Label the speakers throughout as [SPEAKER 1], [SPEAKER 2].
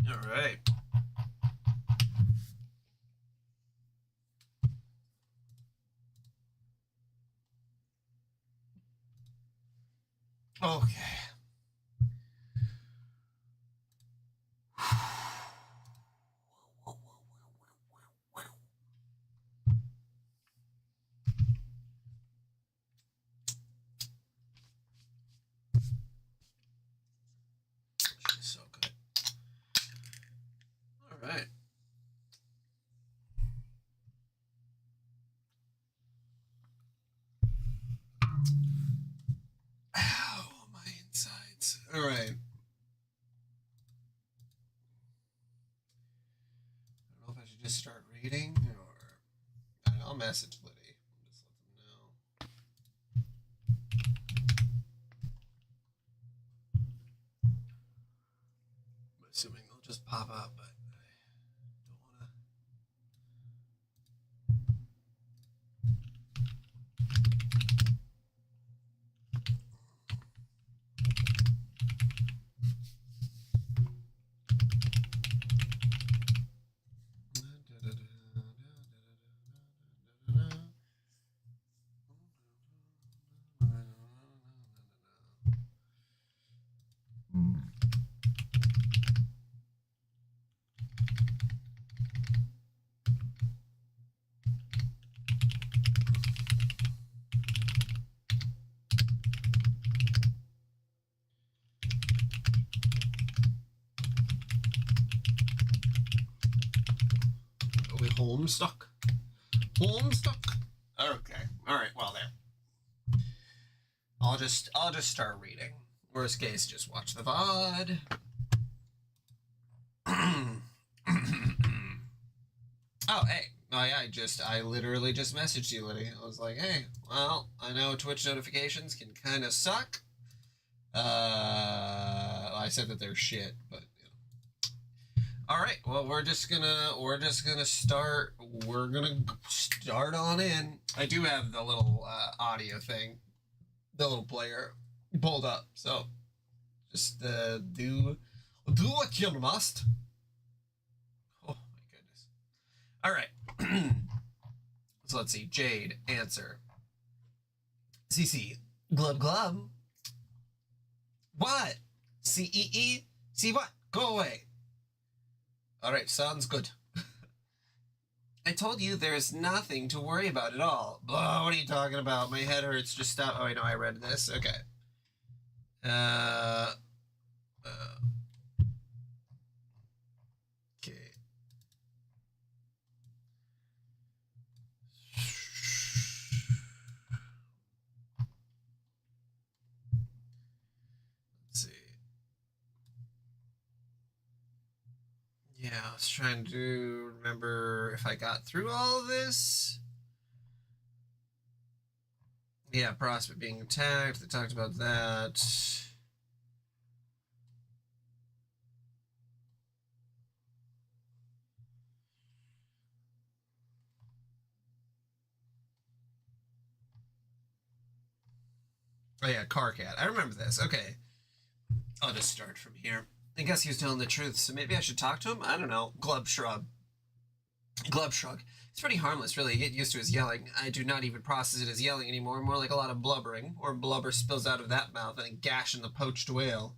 [SPEAKER 1] All right. Okay. She's so good. All right. Ow, my insides. All right. I don't know if I should just start reading or I'll message Liddy. Just let them know. I'm assuming they'll just pop up, but I don't want to. Are we Homestuck? Homestuck. Okay. All right. Well, there. I'll just start reading. Worst case, just watch the VOD. Oh, hey. I literally just messaged you, Liddy. I was like, hey, well, I know Twitch notifications can kind of suck. I said that they're shit, but all right. Well, we're gonna start on in. I do have the little audio thing, the little player pulled up. So just do what you must. Oh my goodness. All right. So let's see. Jade, answer. CC, glub glub. What? CEE? See what? Go away. All right, sounds good. I told you there's nothing to worry about at all. Blah, what are you talking about? My head hurts. Just stop. Oh, I know. I read this. Okay. Okay. Let's see. Yeah, I was trying to remember if I got through all of this. Yeah, prospect being attacked. They talked about that. Oh yeah, Carcat. I remember this. Okay. I'll just start from here. I guess he was telling the truth, so maybe I should talk to him? I don't know. Glub shrug. Glub shrug. It's pretty harmless, really. Get used to his yelling. I do not even process it as yelling anymore, more like a lot of blubbering, or blubber spills out of that mouth and a gash in the poached whale.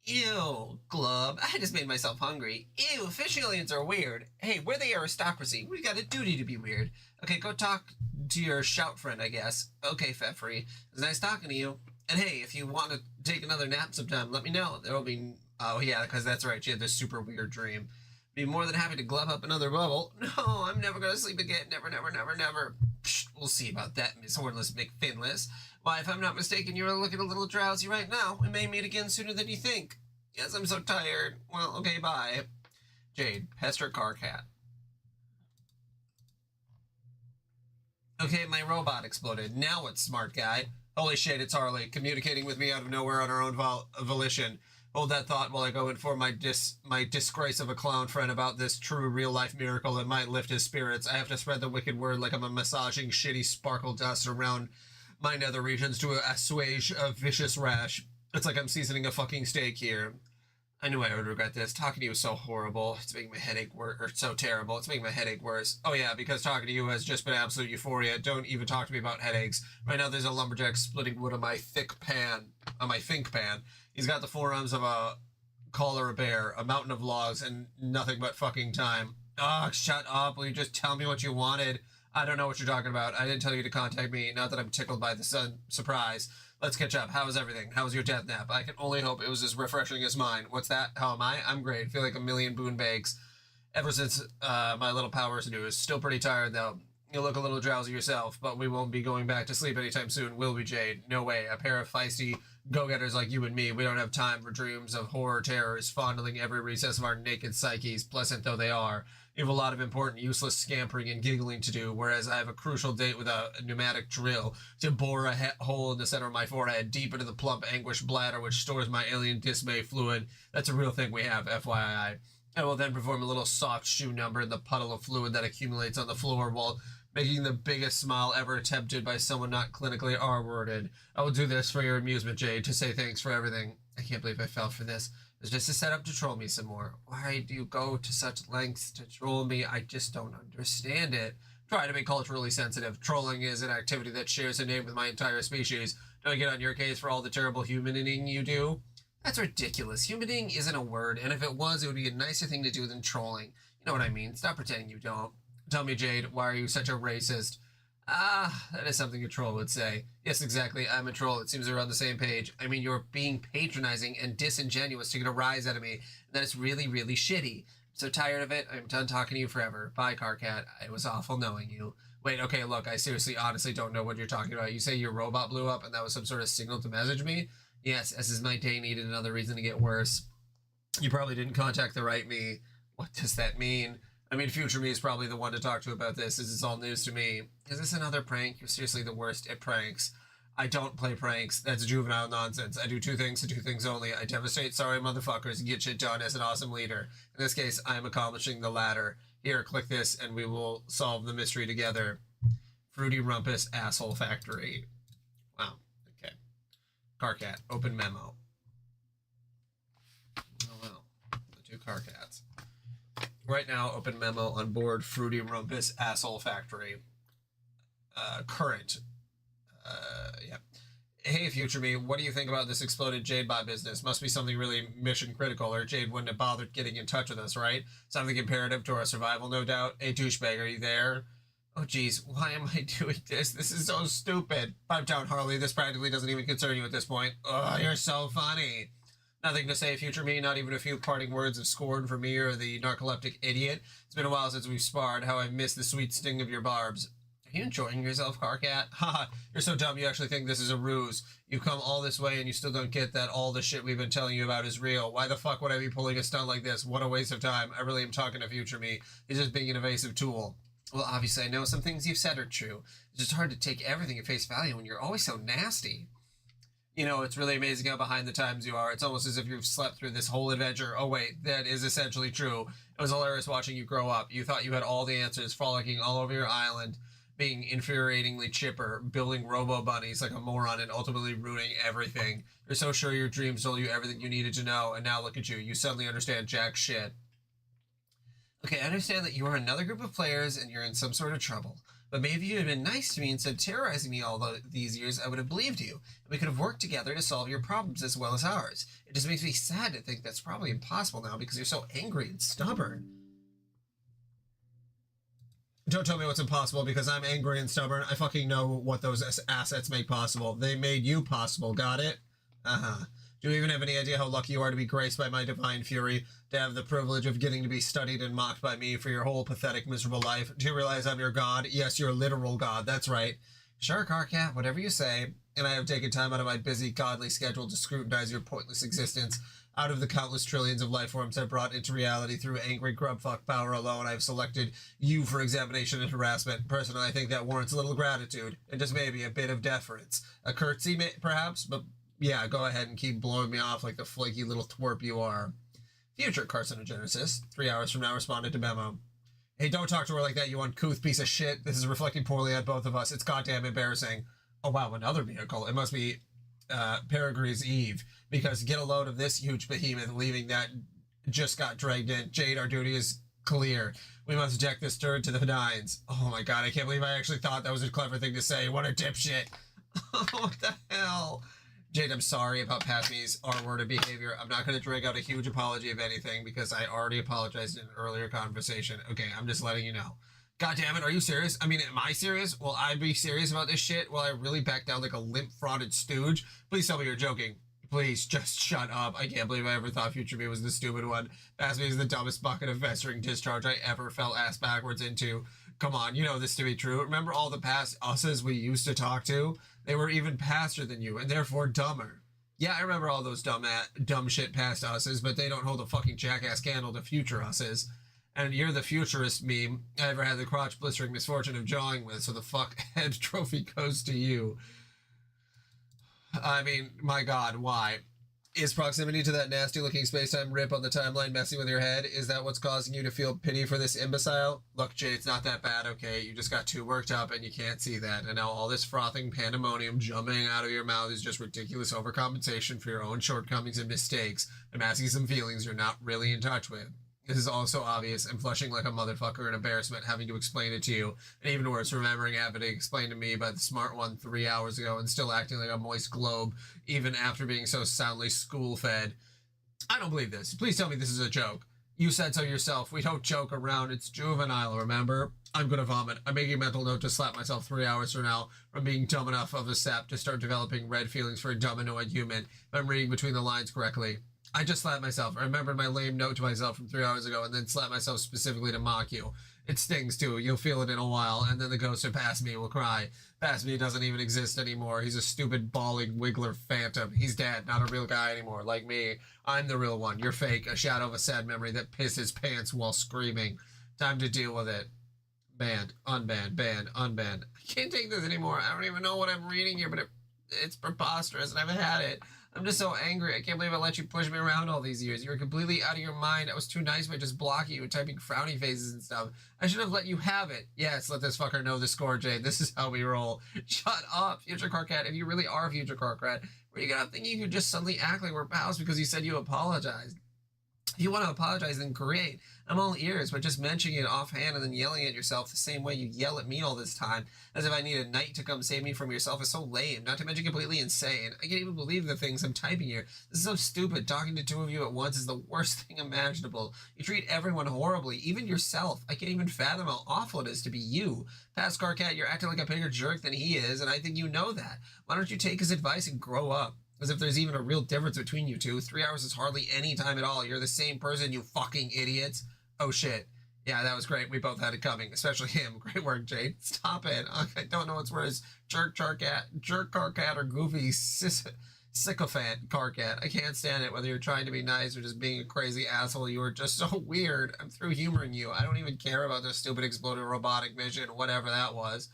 [SPEAKER 1] Ew, Glub. I just made myself hungry. Ew, fish aliens are weird. Hey, we're the aristocracy. We got a duty to be weird. Okay, go talk to your shout friend, I guess. Okay, Fefree. It was nice talking to you. And hey, if you want to take another nap sometime, let me know. There'll be... Oh, yeah, because that's right. She had this super weird dream. Be more than happy to glove up another bubble. No, I'm never going to sleep again. Never, never, never, never. Psh, we'll see about that, Miss Hornless McFinless. Why, if I'm not mistaken, you're looking a little drowsy right now. We may meet again sooner than you think. Yes, I'm so tired. Well, okay, bye. Jade, Pester Carcat. Okay, my robot exploded. Now what, smart guy? Holy shit, it's Harley, communicating with me out of nowhere on her own volition. Hold that thought while I go inform my disgrace of a clown friend about this true real-life miracle that might lift his spirits. I have to spread the wicked word like I'm a massaging shitty sparkle dust around my nether regions to assuage a vicious rash. It's like I'm seasoning a fucking steak here. I knew I would regret this. Talking to you is so horrible. It's making my headache worse, or so terrible. It's making my headache worse. Oh yeah, because talking to you has just been absolute euphoria. Don't even talk to me about headaches. Right now, there's a lumberjack splitting wood on my think pan. He's got the forearms of a collar a bear, a mountain of logs, and nothing but fucking time. Ugh, shut up. Will you just tell me what you wanted? I don't know what you're talking about. I didn't tell you to contact me. Not that I'm tickled by the surprise. Let's catch up. How was everything? How was your death nap? I can only hope it was as refreshing as mine. What's that? How am I? I'm great. Feel like a million boon bags ever since my little powers news. Still pretty tired though. You look a little drowsy yourself, but we won't be going back to sleep anytime soon, will we, Jade? No way. A pair of feisty go-getters like you and me, we don't have time for dreams of horror terrors, fondling every recess of our naked psyches, pleasant though they are. You have a lot of important, useless scampering and giggling to do, whereas I have a crucial date with a pneumatic drill to bore a hole in the center of my forehead, deep into the plump, anguished bladder which stores my alien dismay fluid. That's a real thing we have, FYI. I will then perform a little soft shoe number in the puddle of fluid that accumulates on the floor while making the biggest smile ever attempted by someone not clinically R-worded. I will do this for your amusement, Jade, to say thanks for everything. I can't believe I fell for this. It's just a setup to troll me some more. Why do you go to such lengths to troll me? I just don't understand it. Try to be culturally sensitive. Trolling is an activity that shares a name with my entire species. Do I get on your case for all the terrible humaning you do? That's ridiculous. Humaning isn't a word, and if it was, it would be a nicer thing to do than trolling. You know what I mean. Stop pretending you don't. Tell me, Jade, why are you such a racist? Ah, that is something a troll would say. Yes, exactly, I'm a troll. It seems we're on the same page. I mean, you're being patronizing and disingenuous to get a rise out of me. And that is really, really shitty. I'm so tired of it. I'm done talking to you forever. Bye, Carcat. It was awful knowing you. Wait, okay, look, I seriously, honestly don't know what you're talking about. You say your robot blew up and that was some sort of signal to message me? Yes, as is my day needed another reason to get worse. You probably didn't contact the right me. What does that mean? I mean, future me is probably the one to talk to about this, as it's all news to me. Is this another prank? You're seriously the worst at pranks. I don't play pranks. That's juvenile nonsense. I do two things and two things only. I devastate sorry motherfuckers and get shit done as an awesome leader. In this case, I am accomplishing the latter. Here, click this and we will solve the mystery together. Fruity Rumpus Asshole Factory. Wow. Okay. Carcat. Open memo. Oh, well. The two Carcats. Right now, open memo on board Fruity Rumpus Asshole Factory. Current. Yeah. Hey, future me, what do you think about this exploded Jadebot business? Must be something really mission critical, or Jade wouldn't have bothered getting in touch with us, right? Something imperative to our survival, no doubt. Hey, douchebag, are you there? Oh, geez, why am I doing this? This is so stupid. Pipe down, Harley. This practically doesn't even concern you at this point. Oh, you're so funny. Nothing to say, future me, not even a few parting words of scorn for me or the narcoleptic idiot. It's been a while since we've sparred. How I miss the sweet sting of your barbs. Are you enjoying yourself, Carcat? Haha, you're so dumb you actually think this is a ruse. You've come all this way and you still don't get that all the shit we've been telling you about is real. Why the fuck would I be pulling a stunt like this? What a waste of time. I really am talking to future me. He's just being an evasive tool. Well, obviously I know some things you've said are true. It's just hard to take everything at face value when you're always so nasty. You know, it's really amazing how behind the times you are. It's almost as if you've slept through this whole adventure. Oh, wait, that is essentially true. It was hilarious watching you grow up. You thought you had all the answers, frolicking all over your island, being infuriatingly chipper, building robo-bunnies like a moron, and ultimately ruining everything. You're so sure your dreams told you everything you needed to know, and now look at you. You suddenly understand jack shit. Okay, I understand that you are another group of players and you're in some sort of trouble. But maybe if you had been nice to me instead of terrorizing me all these years, I would have believed you. And we could have worked together to solve your problems as well as ours. It just makes me sad to think that's probably impossible now because you're so angry and stubborn. Don't tell me what's impossible because I'm angry and stubborn. I fucking know what those assets make possible. They made you possible, got it? Uh-huh. Do you even have any idea how lucky you are to be graced by my divine fury, to have the privilege of getting to be studied and mocked by me for your whole pathetic, miserable life? Do you realize I'm your god? Yes, your literal god, that's right. Sure, Carcat, whatever you say. And I have taken time out of my busy, godly schedule to scrutinize your pointless existence. Out of the countless trillions of life forms I've brought into reality through angry grubfuck power alone, I've selected you for examination and harassment. Personally, I think that warrants a little gratitude, and just maybe a bit of deference. A curtsy, perhaps, but yeah, go ahead and keep blowing me off like the flaky little twerp you are. Future carcinogenesis. 3 hours from now, responded to memo. Hey, don't talk to her like that, you uncouth piece of shit. This is reflecting poorly on both of us. It's goddamn embarrassing. Oh, wow, another vehicle. It must be Peregrine's Eve, because get a load of this huge behemoth leaving that just got dragged in. Jade, our duty is clear. We must eject this turd to the nines. Oh my god, I can't believe I actually thought that was a clever thing to say. What a dipshit. What the hell? Jade, I'm sorry about Patmy's R-worded behavior. I'm not going to drag out a huge apology of anything because I already apologized in an earlier conversation. Okay, I'm just letting you know. God damn it, are you serious? I mean, am I serious? Will I be serious about this shit? Will I really back down like a limp-frauded stooge? Please tell me you're joking. Please, just shut up. I can't believe I ever thought Future Me was the stupid one. Past Me is the dumbest bucket of festering discharge I ever fell ass backwards into. Come on, you know this to be true. Remember all the past us's we used to talk to? They were even paster than you, and therefore dumber. Yeah, I remember all those dumb shit past us's, but they don't hold a fucking jackass candle to future us's. And you're the futurist meme I ever had the crotch blistering misfortune of jawing with, so the fuck head trophy goes to you. I mean, my god, why? Is proximity to that nasty-looking space-time rip on the timeline messing with your head? Is that what's causing you to feel pity for this imbecile? Look, Jay, it's not that bad, okay? You just got too worked up and you can't see that. And now all this frothing pandemonium jumping out of your mouth is just ridiculous overcompensation for your own shortcomings and mistakes. I'm asking some feelings you're not really in touch with. This is also obvious. I'm flushing like a motherfucker in embarrassment having to explain it to you. And even worse, remembering having to explain to me by the smart one 3 hours ago and still acting like a moist globe even after being so soundly school-fed. I don't believe this. Please tell me this is a joke. You said so yourself. We don't joke around. It's juvenile, remember? I'm gonna vomit. I'm making a mental note to slap myself 3 hours from now from being dumb enough of a sap to start developing red feelings for a dumb, annoyed human, if I'm reading between the lines correctly. I just slapped myself. I remembered my lame note to myself from 3 hours ago and then slapped myself specifically to mock you. It stings too. You'll feel it in a while, and then the ghost of Past Me will cry. Past Me doesn't even exist anymore. He's a stupid, bawling, wiggler phantom. He's dead, not a real guy anymore, like me. I'm the real one. You're fake, a shadow of a sad memory that pisses pants while screaming. Time to deal with it. Banned, unbanned, banned, unbanned. I can't take this anymore. I don't even know what I'm reading here, but it's preposterous, and I've had it. I'm just so angry. I can't believe I let you push me around all these years. You were completely out of your mind. I was too nice by just blocking you and typing frowny faces and stuff. I should have let you have it. Yes, let this fucker know the score, Jade. This is how we roll. Shut up, Future Carcat. If you really are Future Carcat, where you got thinking you could just suddenly act like we're pals because you said you apologized? If you want to apologize, then great. I'm all ears, but just mentioning it offhand and then yelling at yourself the same way you yell at me all this time, as if I need a knight to come save me from yourself, is so lame, not to mention completely insane. I can't even believe the things I'm typing here. This is so stupid. Talking to two of you at once is the worst thing imaginable. You treat everyone horribly, even yourself. I can't even fathom how awful it is to be you. Past Carcat, you're acting like a bigger jerk than he is, and I think you know that. Why don't you take his advice and grow up? As if there's even a real difference between you two. 3 hours is hardly any time at all. You're the same person, you fucking idiots. Oh shit. Yeah, that was great. We both had it coming, especially him. Great work, Jade. Stop it. I don't know what's worse. Jerk Carcat, or goofy sycophant Carcat. I can't stand it, whether you're trying to be nice or just being a crazy asshole. You are just so weird. I'm through humoring you. I don't even care about this stupid exploded robotic mission, whatever that was.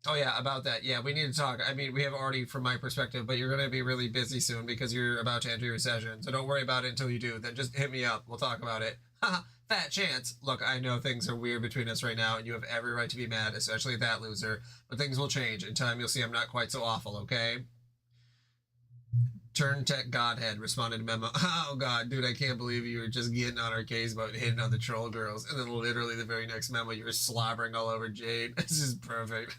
[SPEAKER 1] Oh yeah, about that. Yeah, we need to talk. I mean, we have already from my perspective, but you're going to be really busy soon because you're about to enter your session. So don't worry about it until you do. Then just hit me up. We'll talk about it. Haha, fat chance. Look, I know things are weird between us right now, and you have every right to be mad, especially that loser. But things will change. In time, you'll see I'm not quite so awful, okay? Turn Tech Godhead responded to memo. Oh god, dude, I can't believe you were just getting on our case about hitting on the troll girls, and then literally the very next memo you were slobbering all over Jade. This is perfect.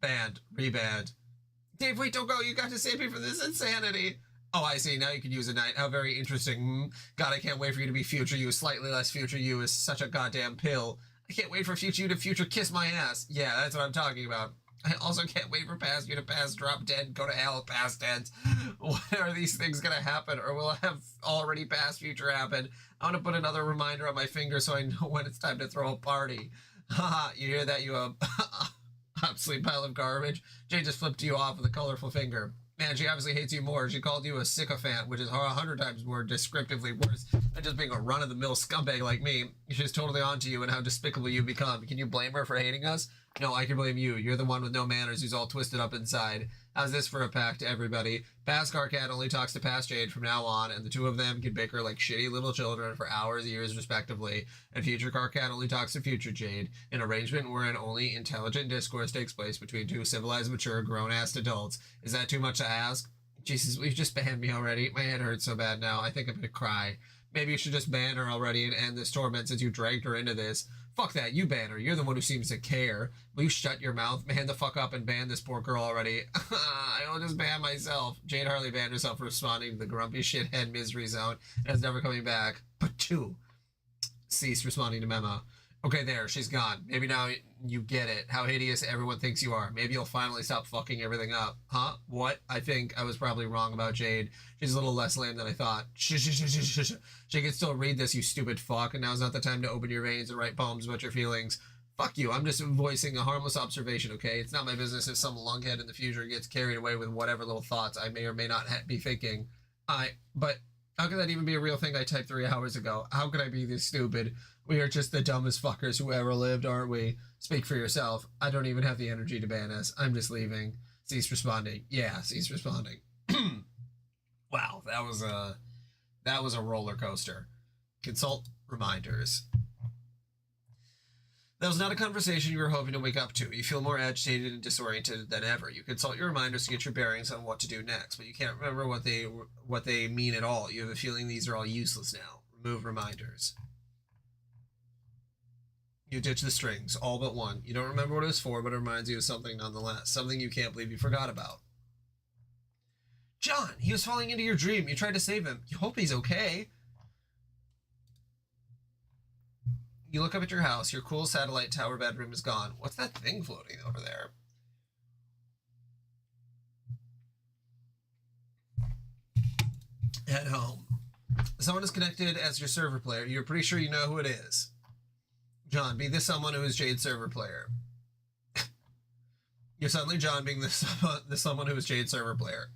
[SPEAKER 1] Banned. Rebanned. Dave, wait, don't go. You got to save me from this insanity. Oh, I see. Now you can use a knight. How very interesting. God, I can't wait for you to be future you. Slightly less future you is such a goddamn pill. I can't wait for future you to future kiss my ass. Yeah, that's what I'm talking about. I also can't wait for past you to pass, drop dead, go to hell, past tense. When are these things gonna happen? Or will I have already past future happen? I want to put another reminder on my finger so I know when it's time to throw a party. Haha, you hear that, you obsolete pile of garbage? Jay just flipped you off with a colorful finger. Man, she obviously hates you more. She called you a sycophant, which is 100 times more descriptively worse than just being a run-of-the-mill scumbag like me. She's totally onto you and how despicable you become. Can you blame her for hating us? No, I can blame you. You're the one with no manners who's all twisted up inside. How's this for a pact to everybody? Past Carcat only talks to Past Jade from now on, and the two of them can bicker like shitty little children for hours, years, respectively. And future Carcat only talks to future Jade, an arrangement wherein only intelligent discourse takes place between two civilized, mature, grown-ass adults. Is that too much to ask? Jesus, we've just banned me already. My head hurts so bad now. I think I'm gonna cry. Maybe you should just ban her already and end this torment since you dragged her into this. Fuck that, you ban her. You're the one who seems to care. Will you shut your mouth? Man the fuck up and ban this poor girl already. I'll just ban myself. Jade Harley banned herself for responding to the grumpy shithead misery zone and is never coming back. But two, cease responding to memo. Okay, there, she's gone. Maybe now you get it. How hideous everyone thinks you are. Maybe you'll finally stop fucking everything up. Huh? What? I think I was probably wrong about Jade. She's a little less lame than I thought. She can still read this, you stupid fuck, and now's not the time to open your veins and write poems about your feelings. Fuck you, I'm just voicing a harmless observation, okay? It's not my business if some lunkhead in the future gets carried away with whatever little thoughts I may or may not be thinking. But how could that even be a real thing I typed 3 hours ago? How could I be this stupid? We are just the dumbest fuckers who ever lived, aren't we? Speak for yourself. I don't even have the energy to ban us. I'm just leaving. Cease responding. Yeah, cease responding. Wow, that was a roller coaster. Consult reminders. That was not a conversation you were hoping to wake up to. You feel more agitated and disoriented than ever. You consult your reminders to get your bearings on what to do next, but you can't remember what they mean at all. You have a feeling these are all useless now. Remove reminders. You ditch the strings, all but one. You don't remember what it was for, but it reminds you of something nonetheless. Something you can't believe you forgot about. John, he was falling into your dream. You tried to save him. You hope he's okay. You look up at your house. Your cool satellite tower bedroom is gone. What's that thing floating over there? At home. Someone is connected as your server player. You're pretty sure you know who it is. John, be the someone who is Jade's server player. You're suddenly John being the someone who is Jade's server player.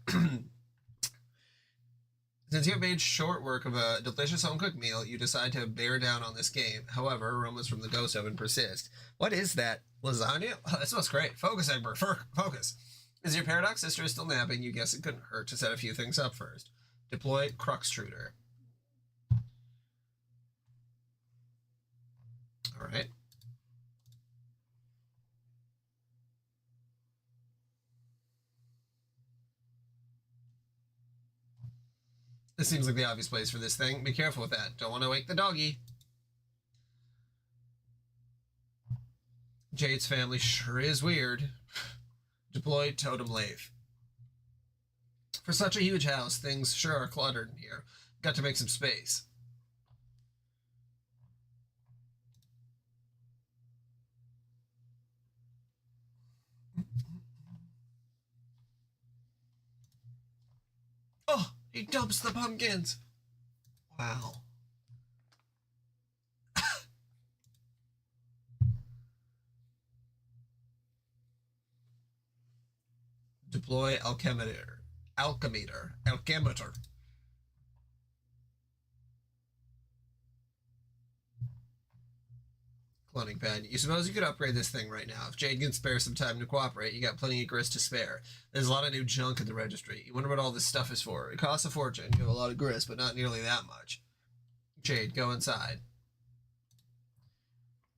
[SPEAKER 1] Since you have made short work of a delicious home-cooked meal, you decide to bear down on this game. However, aromas from the ghost oven persist. What is that? Lasagna? Oh, that smells great. Focus, Egbert. Focus. Is your Paradox sister still napping? You guess it couldn't hurt to set a few things up first. Deploy Cruxtruder. All right. This seems like the obvious place for this thing. Be careful with that. Don't want to wake the doggy. Jade's family sure is weird. Deploy Totem Lathe. For such a huge house, things sure are cluttered in here. Got to make some space. Oh, he dumps the pumpkins. Wow. Deploy Alchemimeter. Alchemimeter. Cloning pad. You suppose you could upgrade this thing right now. If Jade can spare some time to cooperate, you got plenty of grist to spare. There's a lot of new junk at the registry. You wonder what all this stuff is for. It costs a fortune. You have a lot of grist, but not nearly that much. Jade, go inside.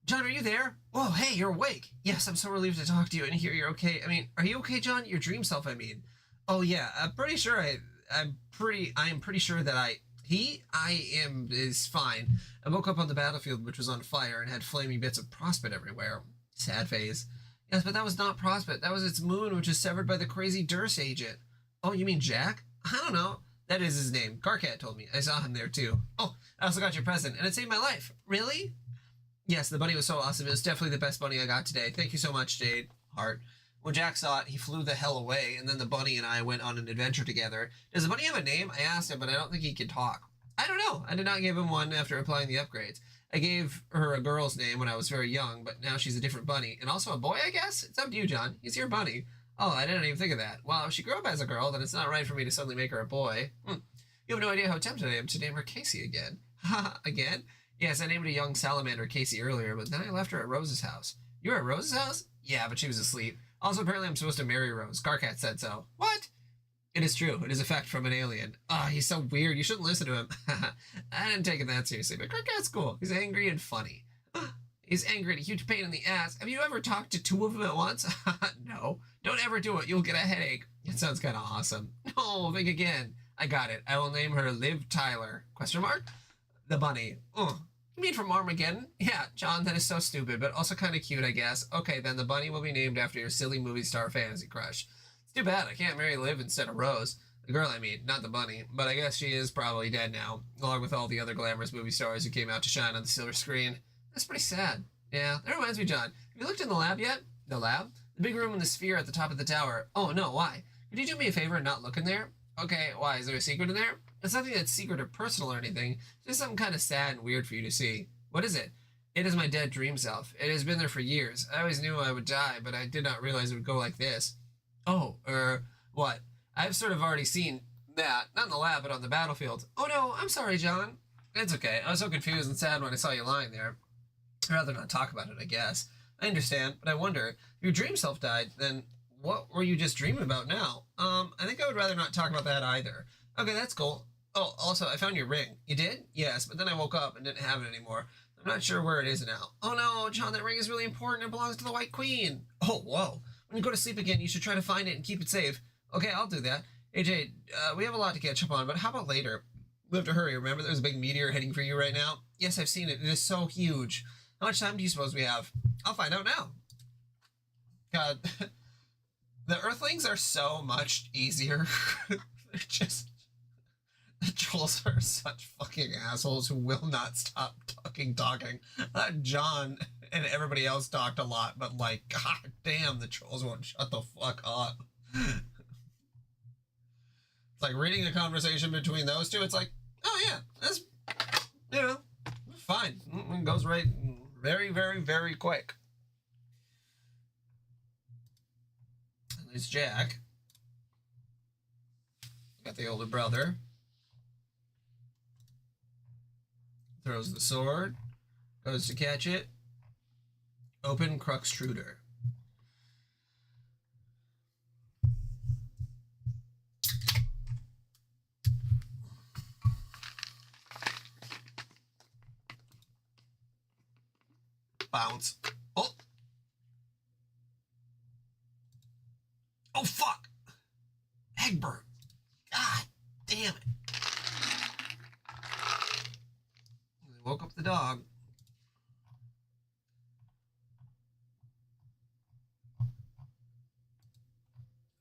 [SPEAKER 1] John, are you there? Oh, hey, you're awake. Yes, I'm so relieved to talk to you and hear you're okay. I mean, are you okay, John? Your dream self, I mean. Oh, yeah, I'm pretty sure I am pretty sure that I am is fine. I woke up on the battlefield, which was on fire, and had flaming bits of Prospect everywhere. Sad face. Yes, but that was not Prospect. That was its moon, which is severed by the crazy Durst agent. Oh, you mean Jack? I don't know. That is his name. Carcat told me. I saw him there, too. Oh, I also got your present, and it saved my life. Really? Yes, the bunny was so awesome. It was definitely the best bunny I got today. Thank you so much, Jade. Heart. When Jack saw it, he flew the hell away, and then the bunny and I went on an adventure together. Does the bunny have a name? I asked him, but I don't think he can talk. I don't know. I did not give him one after applying the upgrades. I gave her a girl's name when I was very young, but now she's a different bunny. And also a boy, I guess? It's up to you, John. He's your bunny. Oh, I didn't even think of that. Well, if she grew up as a girl, then it's not right for me to suddenly make her a boy. You have no idea how tempted I am to name her Casey again. Haha, again? Yes, I named a young salamander Casey earlier, but then I left her at Rose's house. You were at Rose's house? Yeah, but she was asleep. Also, apparently I'm supposed to marry Rose. Carcat said so. What? It is true. It is a fact from an alien. Ah, he's so weird. You shouldn't listen to him. I didn't take it that seriously, but Carcat's cool. He's angry and funny. He's angry and a huge pain in the ass. Have you ever talked to two of them at once? No. Don't ever do it. You'll get a headache. It sounds kind of awesome. No, think again. I got it. I will name her Liv Tyler. Question mark? The bunny. You mean from Armageddon? Yeah, John, that is so stupid, but also kind of cute, I guess. Okay, then the bunny will be named after your silly movie star fantasy crush. It's too bad I can't marry Liv instead of Rose. The girl, I mean, not the bunny. But I guess she is probably dead now, along with all the other glamorous movie stars who came out to shine on the silver screen. That's pretty sad. Yeah, that reminds me, John. Have you looked in the lab yet? The lab? The big room in the sphere at the top of the tower. Oh, no, why? Could you do me a favor and not look in there? Okay, why? Is there a secret in there? It's nothing that's secret or personal or anything. It's just something kind of sad and weird for you to see. What is it? It is my dead dream self. It has been there for years. I always knew I would die, but I did not realize it would go like this. Oh, what? I've sort of already seen that. Not in the lab, but on the battlefield. Oh no, I'm sorry, John. It's okay. I was so confused and sad when I saw you lying there. I'd rather not talk about it, I guess. I understand, but I wonder, if your dream self died, then what were you just dreaming about now? I think I would rather not talk about that either. Okay, that's cool. Oh, also, I found your ring. You did? Yes, but then I woke up and didn't have it anymore. I'm not sure where it is now. Oh no, John, that ring is really important. It belongs to the White Queen. Oh, whoa. When you go to sleep again, you should try to find it and keep it safe. Okay, I'll do that. AJ, we have a lot to catch up on, but how about later? We have to hurry. Remember, there's a big meteor heading for you right now? Yes, I've seen it. It is so huge. How much time do you suppose we have? I'll find out now. God, the Earthlings are so much easier. They're just... The trolls are such fucking assholes who will not stop talking. John and everybody else talked a lot, but like, god damn, the trolls won't shut the fuck up. It's like reading a conversation between those two. It's like, oh yeah, that's, you know, fine. It goes right very, very, very quick. And there's Jack. Got the older brother. Throws the sword. Goes to catch it. Open Cruxtruder. Bounce. Oh! Oh, fuck! Egbert! God damn it. They woke up the dog.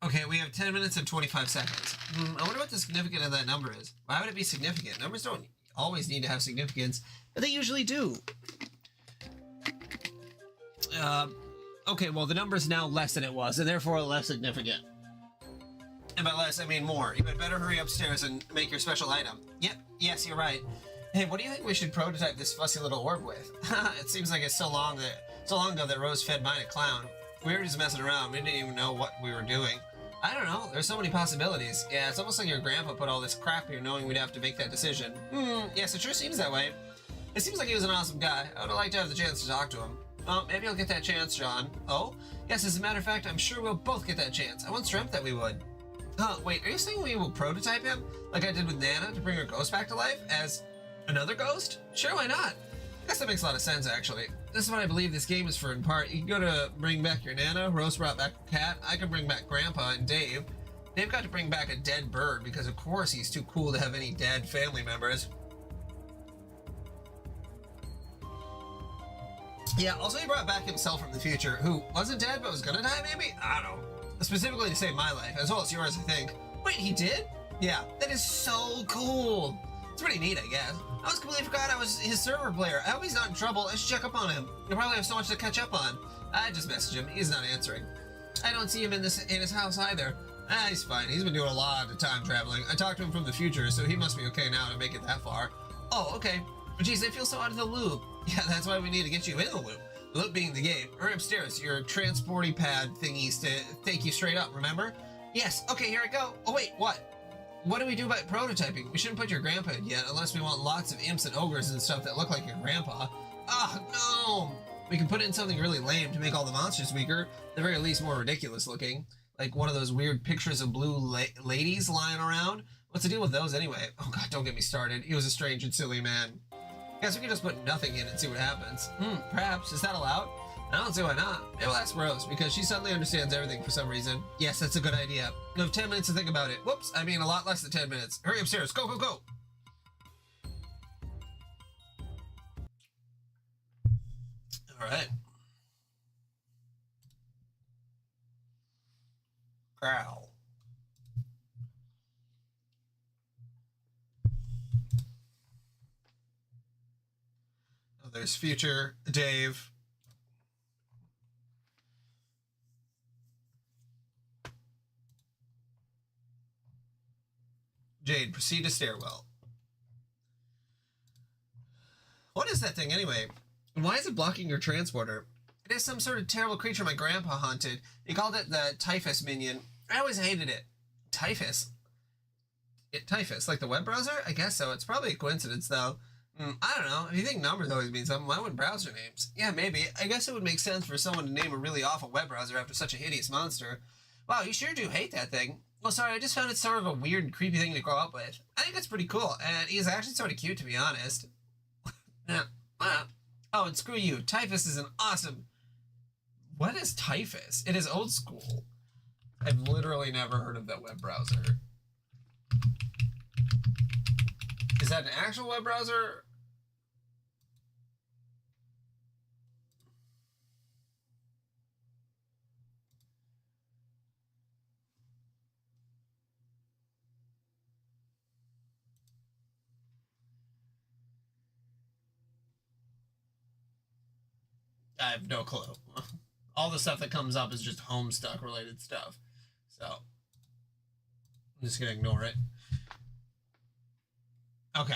[SPEAKER 1] Okay, we have 10 minutes and 25 seconds. I wonder what the significance of that number is. Why would it be significant? Numbers don't always need to have significance, but they usually do. Okay, well, the number is now less than it was, and therefore less significant. And by less, I mean more. You had better hurry upstairs and make your special item. Yep, yes, you're right. Hey, what do you think we should prototype this fussy little orb with? It seems like it's so long ago that Rose fed mine a clown. We were just messing around. We didn't even know what we were doing. I don't know. There's so many possibilities. Yeah, it's almost like your grandpa put all this crap here knowing we'd have to make that decision. Yes, it sure seems that way. It seems like he was an awesome guy. I would have liked to have the chance to talk to him. Well, maybe I'll get that chance, John. Oh? Yes, as a matter of fact, I'm sure we'll both get that chance. I once dreamt that we would. Huh, wait, are you saying we will prototype him? Like I did with Nana to bring her ghost back to life? As another ghost? Sure, why not? I guess that makes a lot of sense, actually. This is what I believe this game is for, in part. You can go to bring back your Nana, Rose brought back Cat, I can bring back Grandpa and Dave. Dave got to bring back a dead bird, because of course he's too cool to have any dead family members. Yeah, also he brought back himself from the future, who wasn't dead but was gonna die, maybe? I don't know. Specifically to save my life, as well as yours, I think. Wait, he did? Yeah, that is so cool. It's pretty neat, I guess. I was completely forgot I was his server player. I hope he's not in trouble. I should check up on him. He'll probably have so much to catch up on. I just messaged him. He's not answering. I don't see him in his house either. He's fine. He's been doing a lot of time traveling. I talked to him from the future, so he must be okay now to make it that far. Oh, okay. Jeez, I feel so out of the loop. Yeah, that's why we need to get you in the loop. The loop being the game. Hurry upstairs. Your transporty pad thingies to take you straight up, remember? Yes. Okay, here I go. Oh, wait, what? What do we do about prototyping? We shouldn't put your grandpa in yet, unless we want lots of imps and ogres and stuff that look like your grandpa. Ah, no! We can put in something really lame to make all the monsters weaker, at the very least more ridiculous looking. Like one of those weird pictures of blue ladies lying around. What's the deal with those anyway? Oh god, don't get me started. He was a strange and silly man. Guess we can just put nothing in and see what happens. Perhaps. Is that allowed? I don't see why not. Maybe we'll ask Rose, because she suddenly understands everything for some reason. Yes, that's a good idea. You have 10 minutes to think about it. Whoops, I mean a lot less than 10 minutes. Hurry upstairs. Go, go, go! Alright. Growl. Oh, there's future Dave. Jade, proceed to stairwell. What is that thing anyway? And why is it blocking your transporter? It is some sort of terrible creature my grandpa hunted. He called it the typhus minion. I always hated it. Typhus? Typhus, like the web browser? I guess so. It's probably a coincidence though. I don't know. If you think numbers always mean something, why wouldn't browser names? Yeah, maybe. I guess it would make sense for someone to name a really awful web browser after such a hideous monster. Wow, you sure do hate that thing. Well, sorry, I just found it sort of a weird and creepy thing to grow up with. I think it's pretty cool, and he's actually sort of cute, to be honest. Oh, and screw you. Typhus is an awesome... What is Typhus? It is old school. I've literally never heard of that web browser. Is that an actual web browser? I have no clue. All the stuff that comes up is just Homestuck related stuff. So, I'm just going to ignore it. Okay.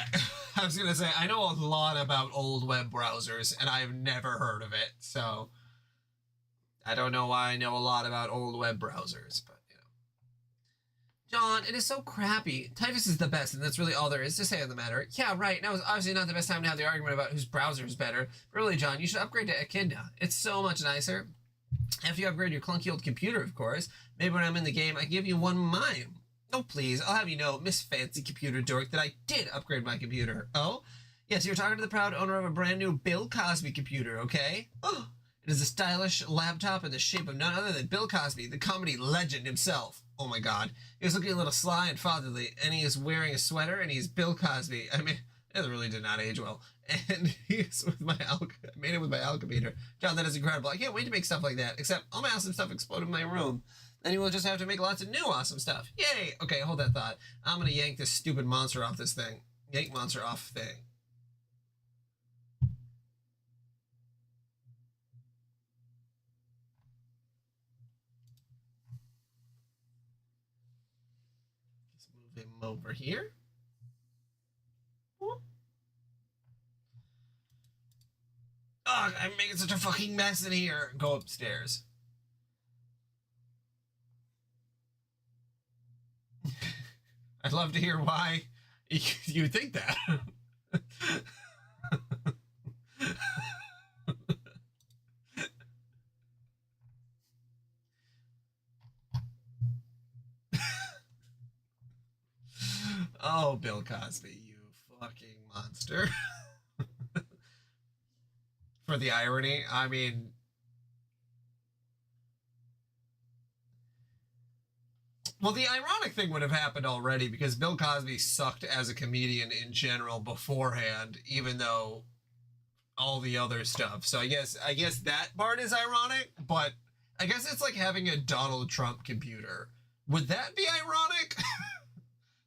[SPEAKER 1] I was going to say, I know a lot about old web browsers, and I've never heard of it. So, I don't know why I know a lot about old web browsers, but, you know. John, it is so crappy. Typhus is the best, and that's really all there is to say on the matter. Yeah, right. Now is obviously not the best time to have the argument about whose browser is better. But really, John, you should upgrade to Echidna. It's so much nicer. After you upgrade your clunky old computer, of course. Maybe when I'm in the game, I can give you one of mine. Oh, please. I'll have you know, Miss Fancy Computer Dork, that I did upgrade my computer. Oh? Yes, you're talking to the proud owner of a brand new Bill Cosby computer, okay? Oh, it is a stylish laptop in the shape of none other than Bill Cosby, the comedy legend himself. Oh my god. He was looking a little sly and fatherly, and he is wearing a sweater, and he's Bill Cosby. I mean, it really did not age well. And he's with my I made it with my alchemy. John, that is incredible. I can't wait to make stuff like that, except all my awesome stuff exploded in my room. Then you will just have to make lots of new awesome stuff. Yay! Okay, hold that thought. I'm gonna yank this stupid monster off this thing. Yank monster off thing. Let's move him over here. Ugh, I'm making such a fucking mess in here. Go upstairs. I'd love to hear why you think that. Oh, Bill Cosby, you fucking monster. For the irony, I mean... Well, the ironic thing would have happened already because Bill Cosby sucked as a comedian in general beforehand, even though all the other stuff. So I guess that part is ironic, but I guess it's like having a Donald Trump computer. Would that be ironic?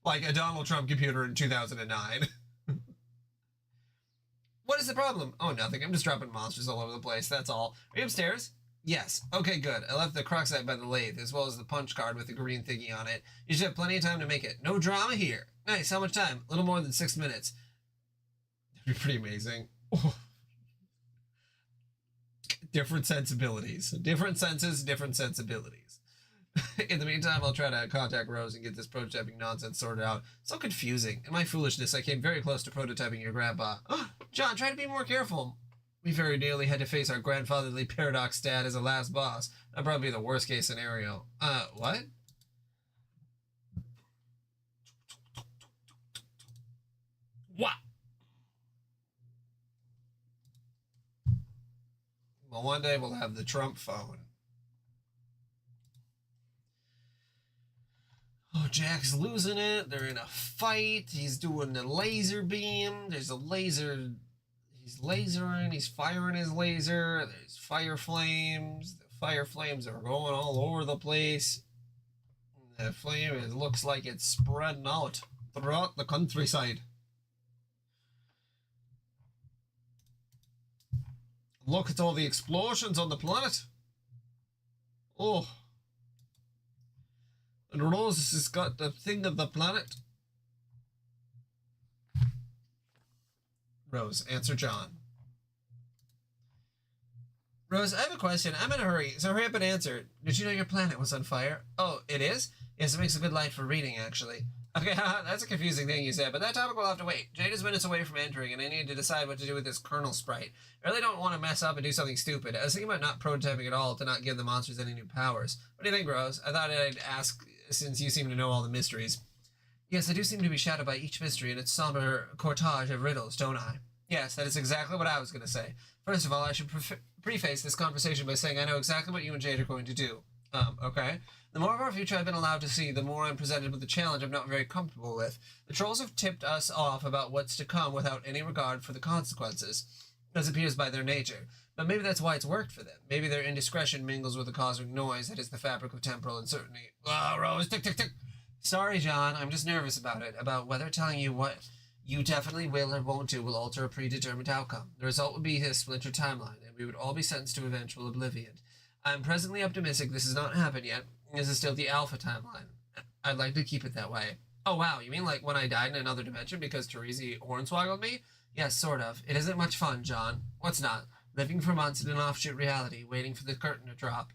[SPEAKER 1] Like a Donald Trump computer in 2009. What is the problem? Oh, nothing. I'm just dropping monsters all over the place. That's all. Are you upstairs? Yes. Okay, good. I left the Crocsite by the lathe, as well as the punch card with the green thingy on it. You should have plenty of time to make it. No drama here. Nice. How much time? A little more than 6 minutes. That'd be pretty amazing. Oh. Different sensibilities. Different senses, different sensibilities. In the meantime, I'll try to contact Rose and get this prototyping nonsense sorted out. So confusing. In my foolishness, I came very close to prototyping your grandpa. John, try to be more careful. We very nearly had to face our grandfatherly paradox dad as a last boss. That'd probably be the worst case scenario. What? What? Well, one day we'll have the Trump phone. Oh, Jack's losing it. They're in a fight. He's doing the laser beam. There's a laser. He's lasering. He's firing his laser. There's fire flames. The fire flames are going all over the place. The flame, it looks like it's spreading out throughout the countryside. Look at all the explosions on the planet. Oh. And Rose has got the thing of the planet. Rose, answer John. Rose, I have a question. I'm in a hurry, so hurry up and answer. Did you know your planet was on fire? Oh, it is? Yes, it makes a good light for reading, actually. Okay, that's a confusing thing you said, but that topic will have to wait. Jade is minutes away from entering, and I need to decide what to do with this Colonel Sprite. I really don't want to mess up and do something stupid. I was thinking about not prototyping at all to not give the monsters any new powers. What do you think, Rose? I thought I'd ask, since you seem to know all the mysteries. Yes, I do seem to be shadowed by each mystery in its somber cortege of riddles, don't I? Yes, that is exactly what I was going to say. First of all, I should preface this conversation by saying I know exactly what you and Jade are going to do. Okay? The more of our future I've been allowed to see, the more I'm presented with a challenge I'm not very comfortable with. The trolls have tipped us off about what's to come without any regard for the consequences, as appears by their nature. But maybe that's why it's worked for them. Maybe their indiscretion mingles with the cosmic noise that is the fabric of temporal uncertainty. Ah, Rose, tick, tick, tick. Sorry, John, I'm just nervous about it, about whether telling you what you definitely will or won't do will alter a predetermined outcome. The result would be a splintered timeline, and we would all be sentenced to eventual oblivion. I'm presently optimistic this has not happened yet. This is still the alpha timeline. I'd like to keep it that way. Oh wow, you mean like when I died in another dimension because Teresi hornswoggled me? Yes, sort of. It isn't much fun, John. What's not? Living for months in an offshoot reality, waiting for the curtain to drop.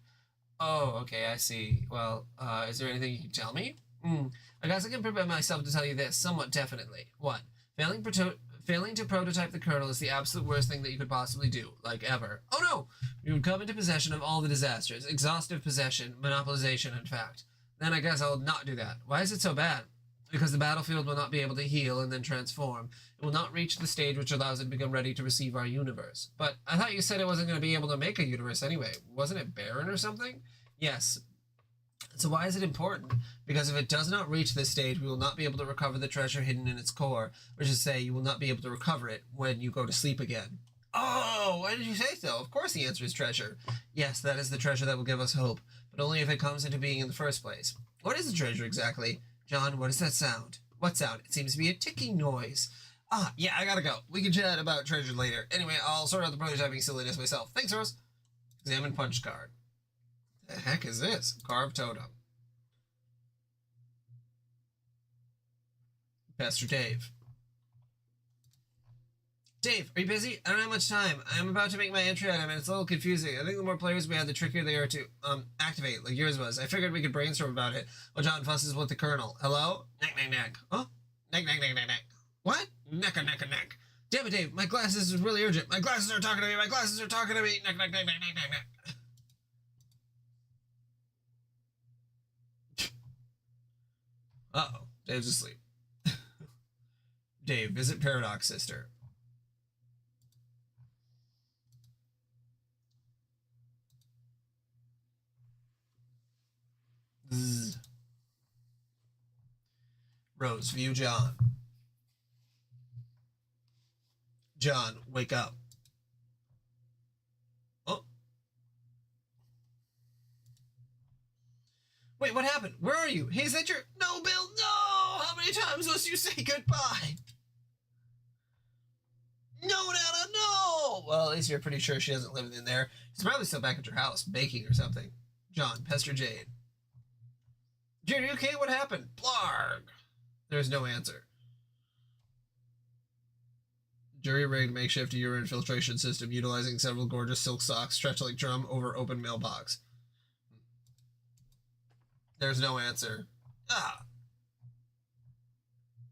[SPEAKER 1] Oh, okay, I see. Well, is there anything you can tell me? I guess I can prepare myself to tell you this somewhat definitely. What? Failing to prototype the Colonel is the absolute worst thing that you could possibly do, like ever. Oh no! You would come into possession of all the disasters. Exhaustive possession, monopolization, in fact. Then I guess I'll not do that. Why is it so bad? Because the battlefield will not be able to heal and then transform. It will not reach the stage which allows it to become ready to receive our universe. But I thought you said it wasn't going to be able to make a universe anyway. Wasn't it barren or something? Yes. So why is it important? Because if it does not reach this stage, we will not be able to recover the treasure hidden in its core, which is to say, you will not be able to recover it when you go to sleep again. Oh, why did you say so? Of course the answer is treasure. Yes, that is the treasure that will give us hope, but only if it comes into being in the first place. What is the treasure exactly? John, what is that sound? What sound? It seems to be a ticking noise. Ah, yeah, I gotta go. We can chat about treasure later. Anyway, I'll sort out the prototyping silliness myself. Thanks, Rose. Examine punch card. The heck is this? Carved totem. Pastor Dave. Dave, are you busy? I don't have much time. I'm about to make my entry item and it's a little confusing. I think the more players we have, the trickier they are to activate, like yours was. I figured we could brainstorm about it while John fusses with the Colonel. Hello? Neck, neck, neck. Huh? Neck, neck, neck, neck, neck. What? Neck, neck, neck, neck. Damn it, Dave. My glasses is really urgent. My glasses are talking to me. My glasses are talking to me. Neck, neck, neck, neck, neck, neck, neck. Uh-oh. Dave's asleep. Dave, visit Paradox Sister. Zzz. Rose, view John. John, wake up. Oh. Wait, what happened? Where are you? Hey, is that your... No, Bill, no! How many times must you say goodbye? No, Nana, no! Well, at least you're pretty sure she doesn't live in there. She's probably still back at your house, baking or something. John, pester Jade. Jade, are you okay? What happened? Blarg! There's no answer. Jury-rigged makeshift urine filtration system utilizing several gorgeous silk socks stretched like drum over open mailbox. There's no answer. Ah!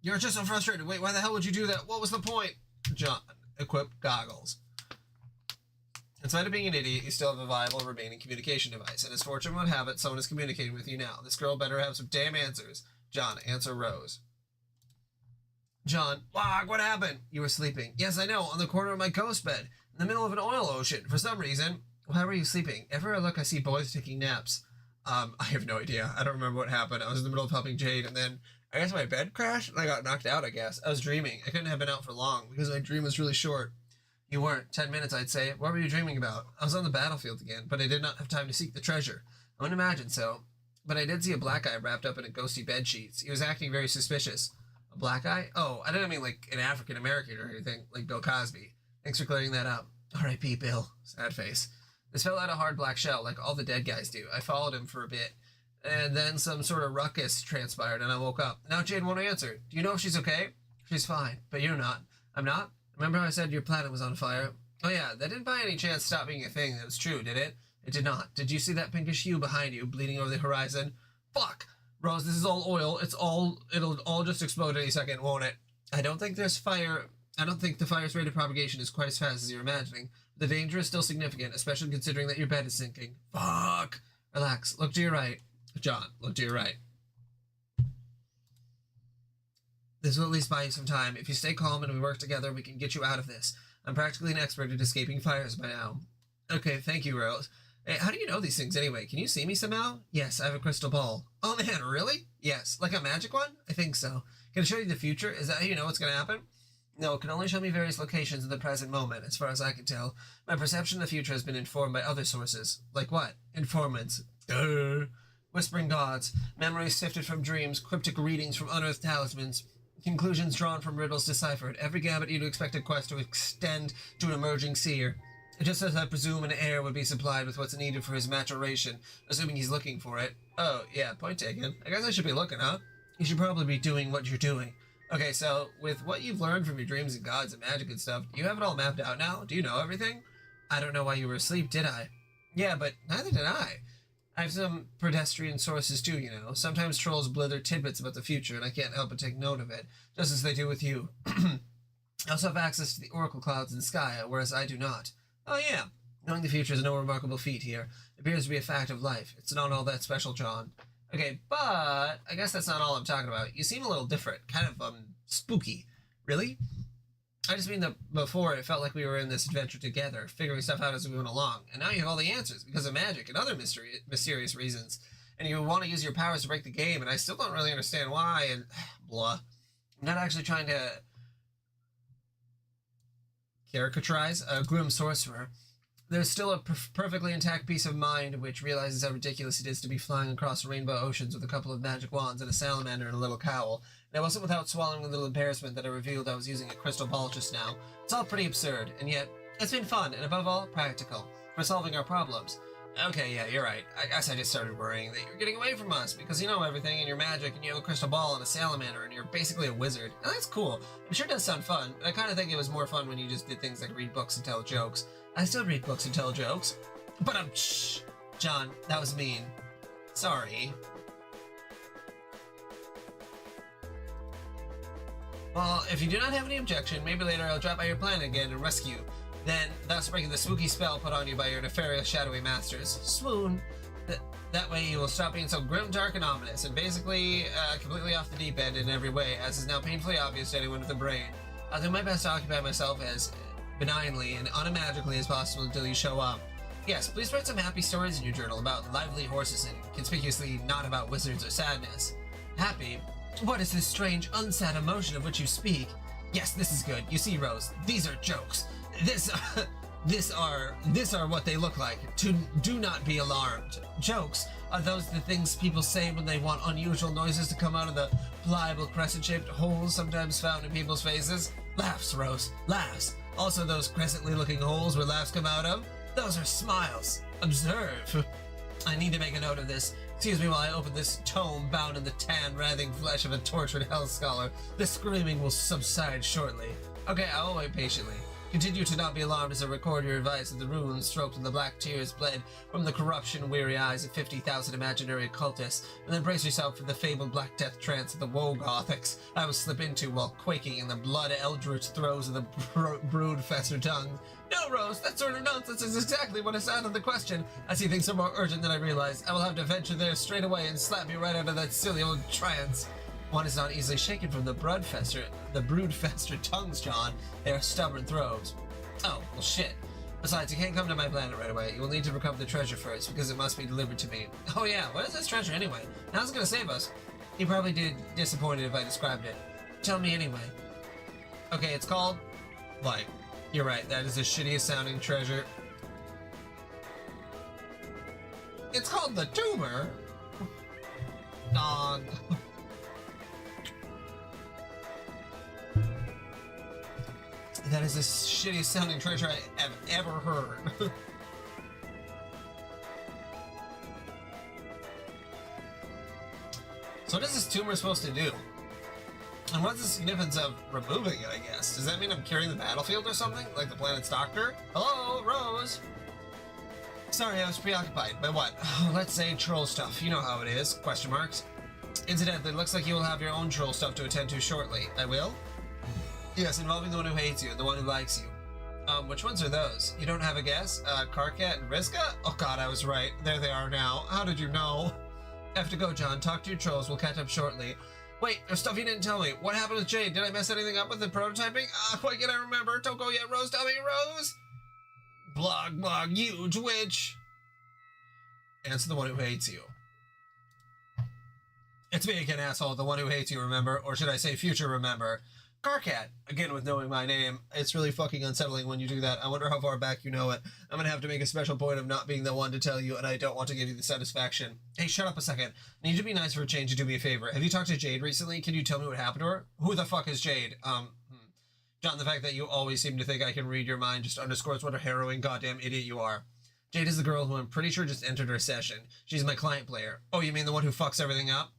[SPEAKER 1] You're just so frustrated. Wait, why the hell would you do that? What was the point? John, equip goggles. In spite of being an idiot, you still have a viable remaining communication device, and as fortune would have it, someone is communicating with you now. This girl better have some damn answers. John, answer Rose. John, what happened? You were sleeping. Yes, I know, on the corner of my ghost bed, in the middle of an oil ocean. For some reason, why were you sleeping? Everywhere I look, I see boys taking naps. I have no idea. I don't remember what happened. I was in the middle of helping Jade, and then I guess my bed crashed, and I got knocked out, I guess. I was dreaming. I couldn't have been out for long, because my dream was really short. You weren't. 10 minutes, I'd say. What were you dreaming about? I was on the battlefield again, but I did not have time to seek the treasure. I wouldn't imagine so. But I did see a black guy wrapped up in a ghosty bed sheets. He was acting very suspicious. A black guy? Oh, I didn't mean like an African-American or anything, like Bill Cosby. Thanks for clearing that up. R.I.P. Bill. Sad face. This fell out a hard black shell, like all the dead guys do. I followed him for a bit, and then some sort of ruckus transpired, and I woke up. Now Jade won't answer. Do you know if she's okay? She's fine, but you're not. I'm not? Remember how I said your planet was on fire? Oh yeah, that didn't by any chance stop being a thing. That was true, did it? It did not. Did you see that pinkish hue behind you, bleeding over the horizon? Fuck! Rose, this is all oil. It'll all just explode any second, won't it? I don't think there's fire. I don't think the fire's rate of propagation is quite as fast as you're imagining. The danger is still significant, especially considering that your bed is sinking. Fuck! Relax. Look to your right. John, look to your right. This will at least buy you some time. If you stay calm and we work together, we can get you out of this. I'm practically an expert at escaping fires by now. Okay, thank you, Rose. Hey, how do you know these things anyway? Can you see me somehow? Yes, I have a crystal ball. Oh man, really? Yes. Like a magic one? I think so. Can it show you the future? Is that how you know what's going to happen? No, it can only show me various locations in the present moment, as far as I can tell. My perception of the future has been informed by other sources. Like what? Informants. Duh. Whispering gods, memories sifted from dreams, cryptic readings from unearthed talismans, conclusions drawn from riddles deciphered. Every gambit you'd expect a quest to extend to an emerging seer. Just as I presume an heir would be supplied with what's needed for his maturation, assuming he's looking for it. Oh, yeah, point taken. I guess I should be looking, huh? You should probably be doing what you're doing. Okay, so, with what you've learned from your dreams and gods and magic and stuff, do you have it all mapped out now? Do you know everything? I don't know why you were asleep, did I? Yeah, but neither did I. I have some pedestrian sources too, you know. Sometimes trolls blither tidbits about the future, and I can't help but take note of it, just as they do with you. I also have access to the oracle clouds in the sky, whereas I do not. Oh yeah, knowing the future is no remarkable feat here. It appears to be a fact of life. It's not all that special, John. Okay, but I guess that's not all I'm talking about. You seem a little different, kind of, spooky. Really? I just mean that before it felt like we were in this adventure together, figuring stuff out as we went along, and now you have all the answers because of magic and other mysterious reasons, and you want to use your powers to break the game, and I still don't really understand why, and blah. I'm not actually trying to caricaturize a grim sorcerer. There's still a perfectly intact peace of mind which realizes how ridiculous it is to be flying across rainbow oceans with a couple of magic wands and a salamander and a little cowl. And it wasn't without swallowing a little embarrassment that I revealed I was using a crystal ball just now. It's all pretty absurd, and yet it's been fun, and above all, practical, for solving our problems. Okay, yeah, you're right. I guess I just started worrying that you're getting away from us, because you know everything, and you're magic, and you have a crystal ball and a salamander, and you're basically a wizard. And that's cool. It sure does sound fun, but I kind of think it was more fun when you just did things like read books and tell jokes. I still read books and tell jokes. But shh. John, that was mean. Sorry. Well, if you do not have any objection, maybe later I'll drop by your planet again and rescue you. Then, thus breaking the spooky spell put on you by your nefarious shadowy masters. Swoon. That way you will stop being so grim, dark, and ominous, and basically completely off the deep end in every way, as is now painfully obvious to anyone with a brain. I'll do my best to occupy myself as benignly and unimagically as possible until you show up. Yes, please write some happy stories in your journal about lively horses and conspicuously not about wizards or sadness. Happy? What is this strange, unsad emotion of which you speak? Yes, this is good. You see, Rose, these are jokes. These are what they look like. Do not be alarmed. Jokes are those the things people say when they want unusual noises to come out of the pliable crescent-shaped holes sometimes found in people's faces. Laughs, Rose, laughs. Also those crescently looking holes where laughs come out of, those are smiles. Observe. I need to make a note of this. Excuse me while I open this tome bound in the tan, writhing flesh of a tortured hell scholar. The screaming will subside shortly. Okay, I will wait patiently. Continue to not be alarmed as I record your advice, and the runes stroked and the black tears bled from the corruption-weary eyes of 50,000 imaginary occultists, and then brace yourself for the fabled Black Death trance of the woe Gothics I will slip into while quaking in the blood eldritch throes of the brood-festered tongues. No, Rose, that sort of nonsense is exactly what is out of the question. I see things are more urgent than I realize. I will have to venture there straight away and slap you right out of that silly old trance. One is not easily shaken from the brood-festered tongues, John. They are stubborn throws. Oh, well shit. Besides, you can't come to my planet right away. You will need to recover the treasure first, because it must be delivered to me. Oh yeah, what is this treasure anyway? How's it gonna save us? You probably did disappointed if I described it. Tell me anyway. Okay, it's called... Like, you're right, that is the shittiest sounding treasure. It's called the tumor. Dog. That is the shittiest sounding treasure I have ever heard. So what is this tumor supposed to do? And what's the significance of removing it, I guess? Does that mean I'm curing the battlefield or something? Like the planet's doctor? Hello, Rose? Sorry, I was preoccupied. By what? Let's say troll stuff. You know how it is. Question marks. Incidentally, it looks like you will have your own troll stuff to attend to shortly. I will? Yes, involving the one who hates you and the one who likes you. Which ones are those? You don't have a guess? Karkat and Riska? Oh god, I was right. There they are now. How did you know? I have to go, John. Talk to your trolls. We'll catch up shortly. Wait, there's stuff you didn't tell me. What happened with Jade? Did I mess anything up with the prototyping? Why can't I remember? Don't go yet, Rose. Tell me, Rose! Blog, huge witch! Answer the one who hates you. It's me again, asshole. The one who hates you, remember? Or should I say future remember? Karkat, again with knowing my name. It's really fucking unsettling when you do that. I wonder how far back you know it. I'm gonna have to make a special point of not being the one to tell you, and I don't want to give you the satisfaction. Hey, shut up a second. I need you to be nice for a change and do me a favor. Have you talked to Jade recently? Can you tell me what happened to her? Who the fuck is Jade? John, the fact that you always seem to think I can read your mind just underscores what a harrowing goddamn idiot you are. Jade is the girl who I'm pretty sure just entered our session. She's my client player. Oh, you mean the one who fucks everything up?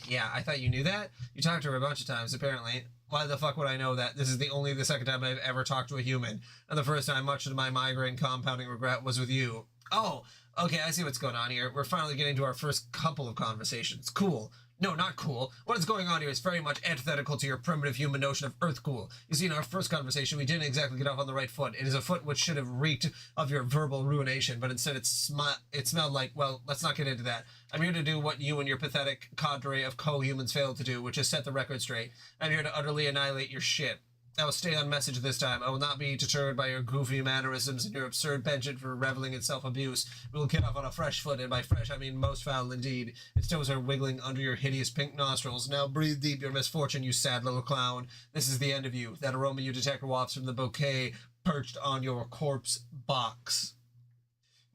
[SPEAKER 1] Yeah, I thought you knew that? You talked to her a bunch of times, apparently. Why the fuck would I know that? This is the second time I've ever talked to a human. And the first time, much to my migraine compounding regret, was with you. Oh, okay, I see what's going on here. We're finally getting to our first couple of conversations. Cool. No, not cool. What is going on here is very much antithetical to your primitive human notion of Earth cool. You see, in our first conversation, we didn't exactly get off on the right foot. It is a foot which should have reeked of your verbal ruination, but instead it smelled like, well, let's not get into that. I'm here to do what you and your pathetic cadre of co-humans failed to do, which is set the record straight. I'm here to utterly annihilate your shit. I will stay on message this time. I will not be deterred by your goofy mannerisms and your absurd penchant for reveling in self-abuse. We will get off on a fresh foot, and by fresh I mean most foul indeed. Its toes are wiggling under your hideous pink nostrils. Now breathe deep your misfortune, you sad little clown. This is the end of you. That aroma you detect wafts from the bouquet perched on your corpse box.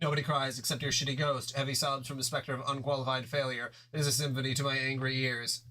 [SPEAKER 1] Nobody cries except your shitty ghost. Heavy sobs from a specter of unqualified failure. It is a symphony to my angry ears.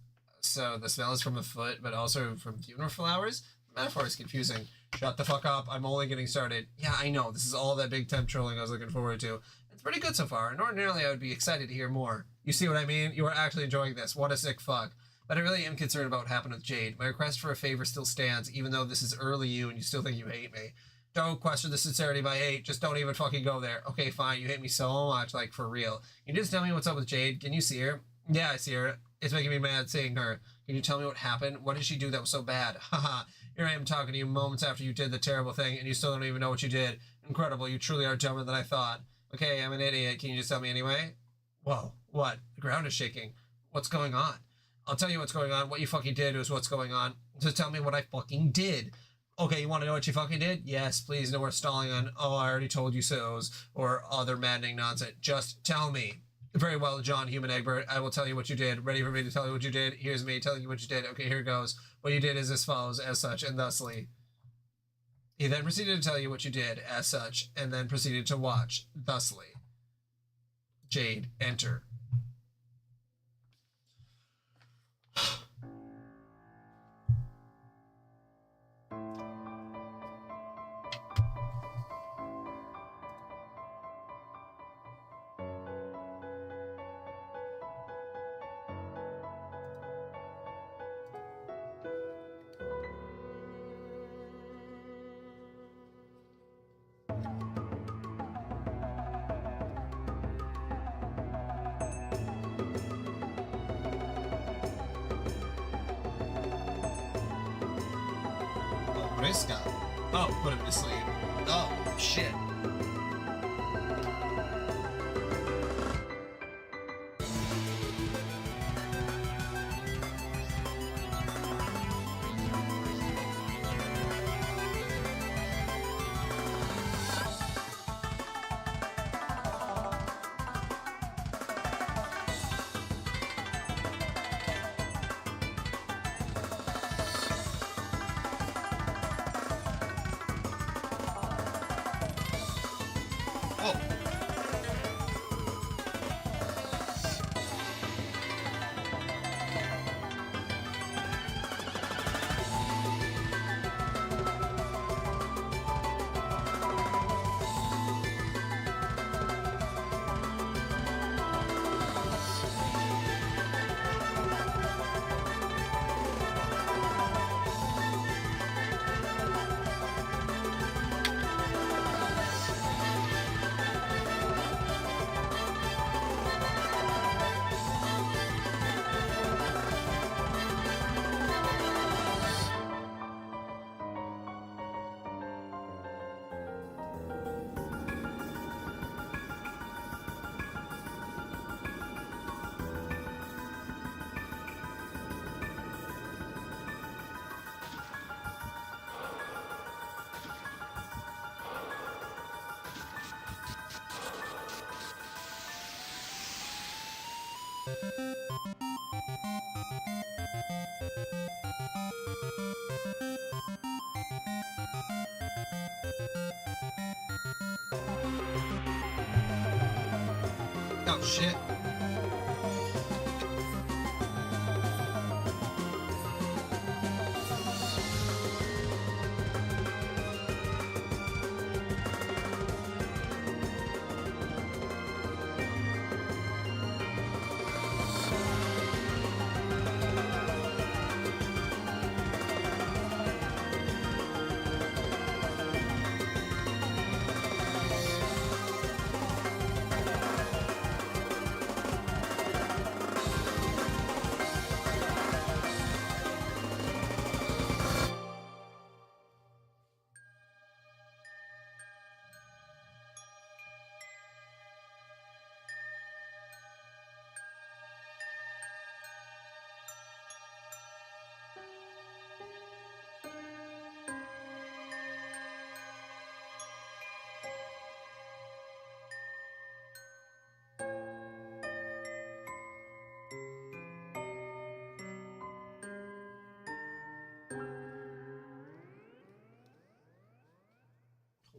[SPEAKER 1] So the smell is from a foot, but also from funeral flowers? The metaphor is confusing. Shut the fuck up. I'm only getting started. Yeah, I know. This is all that big temp trolling I was looking forward to. It's pretty good so far, and ordinarily I would be excited to hear more. You see what I mean? You are actually enjoying this. What a sick fuck. But I really am concerned about what happened with Jade. My request for a favor still stands, even though this is early you and you still think you hate me. Don't question the sincerity of my hate. Just don't even fucking go there. Okay, fine. You hate me so much, like, for real. Can you just tell me what's up with Jade? Can you see her? Yeah, I see her. It's making me mad seeing her. Can you tell me what happened? What did she do that was so bad? Haha. Here I am talking to you moments after you did the terrible thing, and you still don't even know what you did. Incredible. You truly are dumber than I thought. Okay, I'm an idiot. Can you just tell me anyway? Whoa. What? The ground is shaking. What's going on? I'll tell you what's going on. What you fucking did is what's going on. Just tell me what I fucking did. Okay, you want to know what you fucking did? Yes, please. No more stalling on, oh, I already told you so's, or other maddening nonsense. Just tell me. Very well, John Human Egbert. I will tell you what you did. Ready for me to tell you what you did? Here's me telling you what you did. Okay, here goes. What you did is as follows, as such, and thusly. He then proceeded to tell you what you did, as such, and then proceeded to watch, thusly. Jade, enter. Fresca. Oh, put him to sleep. Oh, shit. Oh, shit.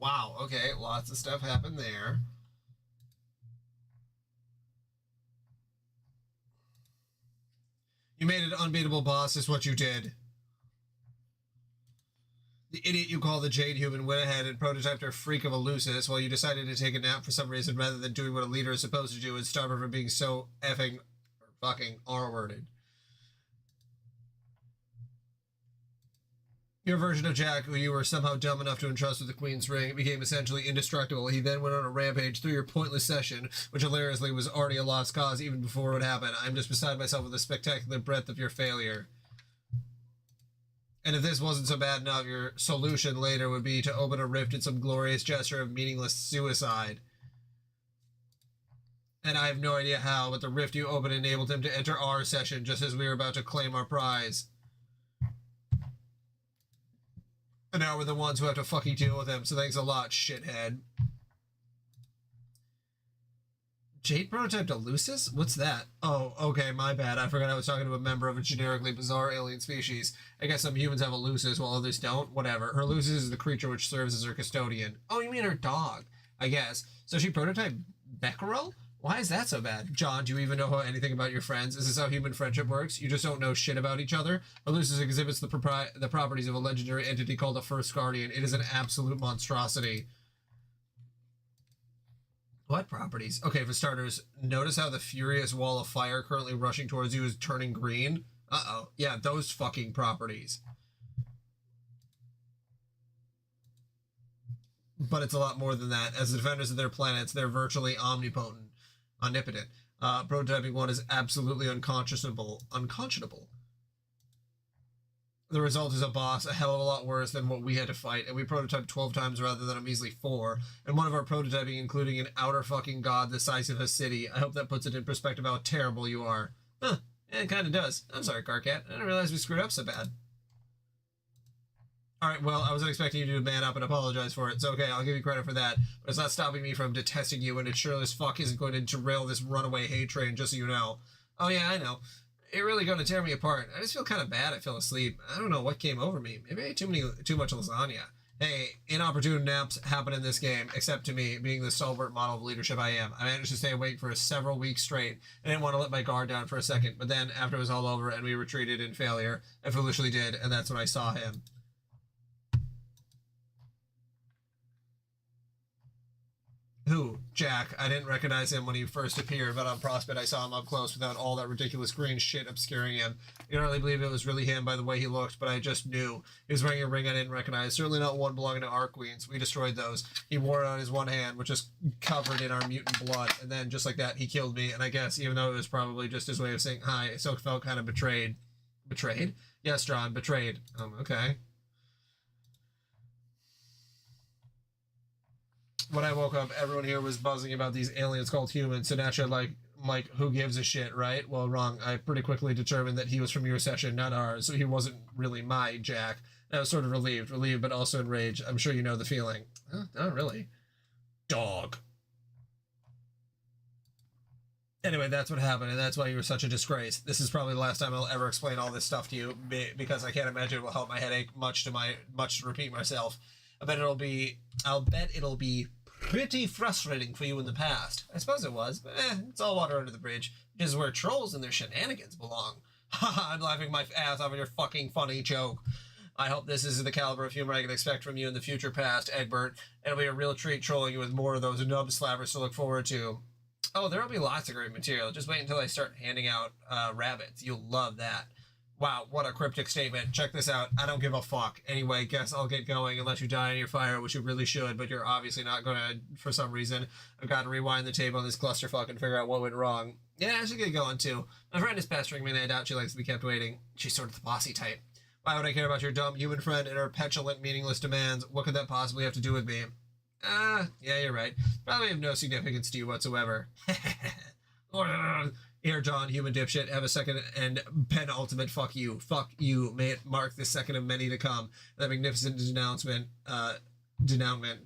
[SPEAKER 1] Wow, okay, lots of stuff happened there. You made an unbeatable boss, is what you did. The idiot you call the Jade Human went ahead and prototyped her freak of a Lucis while you decided to take a nap for some reason rather than doing what a leader is supposed to do and stop her from being so effing or fucking R-worded. Your version of Jack, who you were somehow dumb enough to entrust with the Queen's Ring, became essentially indestructible. He then went on a rampage through your pointless session, which hilariously was already a lost cause even before it happened. I'm just beside myself with the spectacular breadth of your failure. And if this wasn't so bad enough, your solution later would be to open a rift in some glorious gesture of meaningless suicide. And I have no idea how, but the rift you opened enabled him to enter our session just as we were about to claim our prize. And now we're the ones who have to fucking deal with him, so thanks a lot, shithead. Jade prototyped a Lucis? What's that? Oh, okay, my bad. I forgot I was talking to a member of a generically bizarre alien species. I guess some humans have a Lucis while others don't. Whatever. Her Lucis is the creature which serves as her custodian. Oh, you mean her dog? I guess. So she prototyped Becquerel? Why is that so bad? John, do you even know anything about your friends? Is this how human friendship works? You just don't know shit about each other? Lucis exhibits the properties of a legendary entity called the First Guardian. It is an absolute monstrosity. What properties? Okay, for starters, notice how the furious wall of fire currently rushing towards you is turning green? Uh-oh. Yeah, those fucking properties. But it's a lot more than that. As the defenders of their planets, they're virtually omnipotent. Omnipotent. Prototyping one is absolutely unconscionable. The result is a boss a hell of a lot worse than what we had to fight, and we prototyped 12 times rather than a measly 4, and one of our prototyping including an outer fucking god the size of a city. I hope that puts it in perspective how terrible you are. Huh, yeah, it kinda does. I'm sorry, Carcat. I didn't realize we screwed up so bad. Alright, well, I wasn't expecting you to man up and apologize for it. It's okay, I'll give you credit for that. But it's not stopping me from detesting you, and it sure as fuck isn't going to derail this runaway hate train, just so you know. Oh yeah, I know. It really going to tear me apart. I just feel kind of bad I fell asleep. I don't know what came over me. Maybe I ate too much lasagna. Hey, inopportune naps happen in this game, except to me, being the stalwart model of leadership I am. I managed to stay awake for several weeks straight. I didn't want to let my guard down for a second, but then, after it was all over and we retreated in failure, I foolishly did, and that's when I saw him. Who? Jack. I didn't recognize him when he first appeared, but on Prospect I saw him up close without all that ridiculous green shit obscuring him. I don't really believe it was really him by the way he looked, but I just knew. He was wearing a ring I didn't recognize, certainly not one belonging to our queens. We destroyed those. He wore it on his one hand, which is covered in our mutant blood, and then, just like that, he killed me, and I guess, even though it was probably just his way of saying hi, I still felt kind of betrayed. Betrayed? Yes, John, betrayed. Okay. When I woke up, everyone here was buzzing about these aliens called humans, so naturally, like, who gives a shit, right? Well, wrong. I pretty quickly determined that he was from your session, not ours, so he wasn't really my Jack. I was sort of relieved, but also enraged. I'm sure you know the feeling. Not really. Dog. Anyway, that's what happened, and that's why you were such a disgrace. This is probably the last time I'll ever explain all this stuff to you, because I can't imagine it will help my headache much to repeat myself. I'll bet it'll be pretty frustrating for you in the past. I suppose it was, but it's all water under the bridge, which is where trolls and their shenanigans belong. Haha, I'm laughing my ass off at your fucking funny joke. I hope this is the caliber of humor I can expect from you in the future past, Egbert. It'll be a real treat trolling you with more of those nub slappers to look forward to. Oh, there'll be lots of great material. Just wait until I start handing out rabbits. You'll love that. Wow, what a cryptic statement. Check this out. I don't give a fuck. Anyway, guess I'll get going and let you die in your fire, which you really should, but you're obviously not gonna for some reason. I've got to rewind the tape on this clusterfuck and figure out what went wrong. Yeah, I should get going too. My friend is pestering me and I doubt she likes to be kept waiting. She's sort of the bossy type. Why would I care about your dumb human friend and her petulant, meaningless demands? What could that possibly have to do with me? Yeah, you're right. Probably have no significance to you whatsoever. Here, John, human dipshit, have a second and penultimate fuck you. Fuck you. May it mark the second of many to come. That magnificent denouncement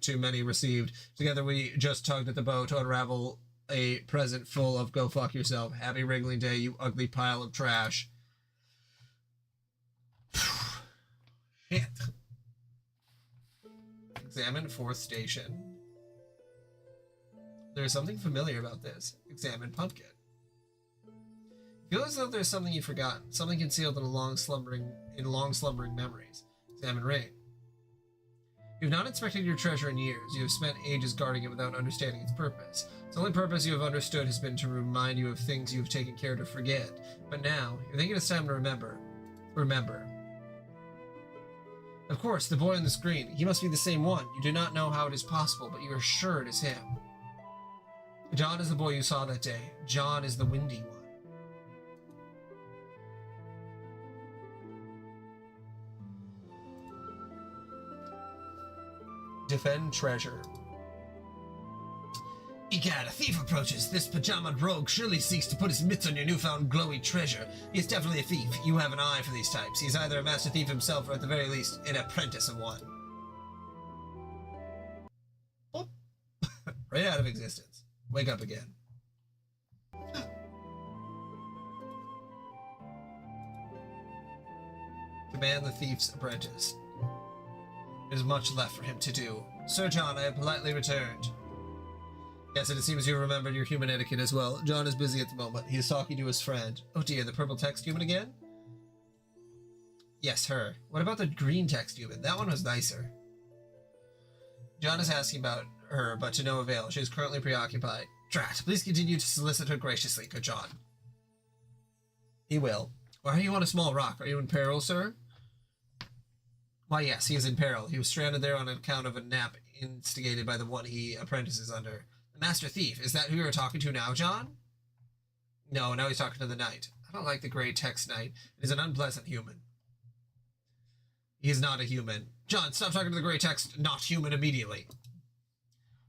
[SPEAKER 1] to many received. Together we just tugged at the bow to unravel a present full of go fuck yourself. Happy wriggling day, you ugly pile of trash. Shit. Examine fourth station. There's something familiar about this. Examine pumpkin. Feel as though there's something you've forgotten, something concealed in long slumbering memories. Examine rain. You've not inspected your treasure in years. You have spent ages guarding it without understanding its purpose. Its only purpose you have understood has been to remind you of things you have taken care to forget. But now, you're thinking it's time to remember. Remember. Of course, the boy on the screen. He must be the same one. You do not know how it is possible, but you are sure it is him. John is the boy you saw that day. John is the windy one. Defend treasure. Egad, a thief approaches. This pajamaed rogue surely seeks to put his mitts on your newfound glowy treasure. He is definitely a thief. You have an eye for these types. He is either a master thief himself or at the very least an apprentice of one. Oh. Right out of existence. Wake up again. Command the thief's apprentice. There is much left for him to do. Sir John, I have politely returned. Yes, and it seems you remembered your human etiquette as well. John is busy at the moment. He is talking to his friend. Oh dear, the purple text human again? Yes, her. What about the green text human? That one was nicer. John is asking about her, but to no avail. She is currently preoccupied. Drat, please continue to solicit her graciously, good John. He will. Why are you on a small rock? Are you in peril, sir? Why, yes, he is in peril. He was stranded there on account of a nap instigated by the one he apprentices under. The Master Thief. Is that who you're talking to now, John? No, now he's talking to the Knight. I don't like the gray text Knight. It is an unpleasant human. He's not a human. John, stop talking to the gray text, not human, immediately.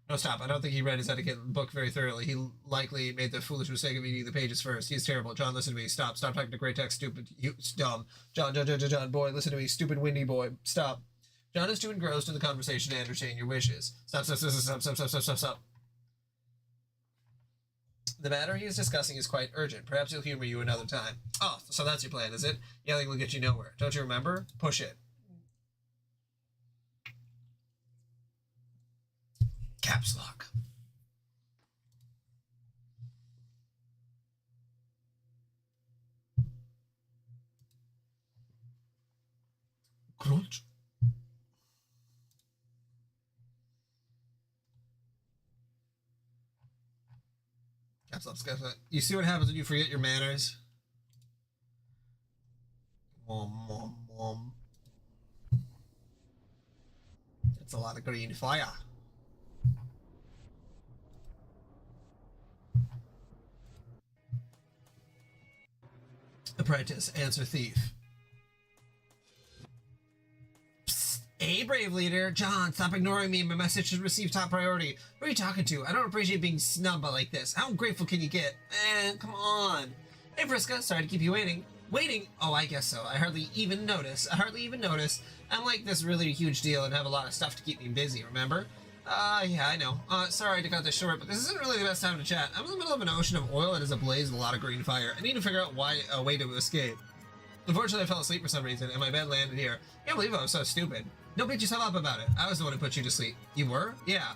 [SPEAKER 1] No, stop. I don't think he read his etiquette book very thoroughly. He likely made the foolish mistake of reading the pages first. He's terrible. John, listen to me. Stop. Stop talking to gray text, stupid. You, dumb. John, boy, listen to me. Stupid, windy boy. Stop. John is too engrossed in the conversation to entertain your wishes. Stop. The matter he is discussing is quite urgent. Perhaps he'll humor you another time. Oh, so that's your plan, is it? Yelling will get you nowhere. Don't you remember? Push it. Caps lock. Crunch. Caps lock. You see what happens when you forget your manners? Mom. That's a lot of green fire. Apprentice, answer thief. Psst. Hey, brave leader. John, stop ignoring me. My message should receive top priority. Who are you talking to? I don't appreciate being snubbed like this. How ungrateful can you get? Man, come on. Hey, Vriska, sorry to keep you waiting. Waiting? Oh, I guess so. I hardly even notice. I'm like this really huge deal and have a lot of stuff to keep me busy, remember? Yeah, I know. Sorry to cut this short, but this isn't really the best time to chat. I'm in the middle of an ocean of oil that is ablaze with a lot of green fire. I need to figure out a way to escape. Unfortunately, I fell asleep for some reason, and my bed landed here. I can't believe I was so stupid. Don't beat yourself up about it. I was the one who put you to sleep. You were? Yeah.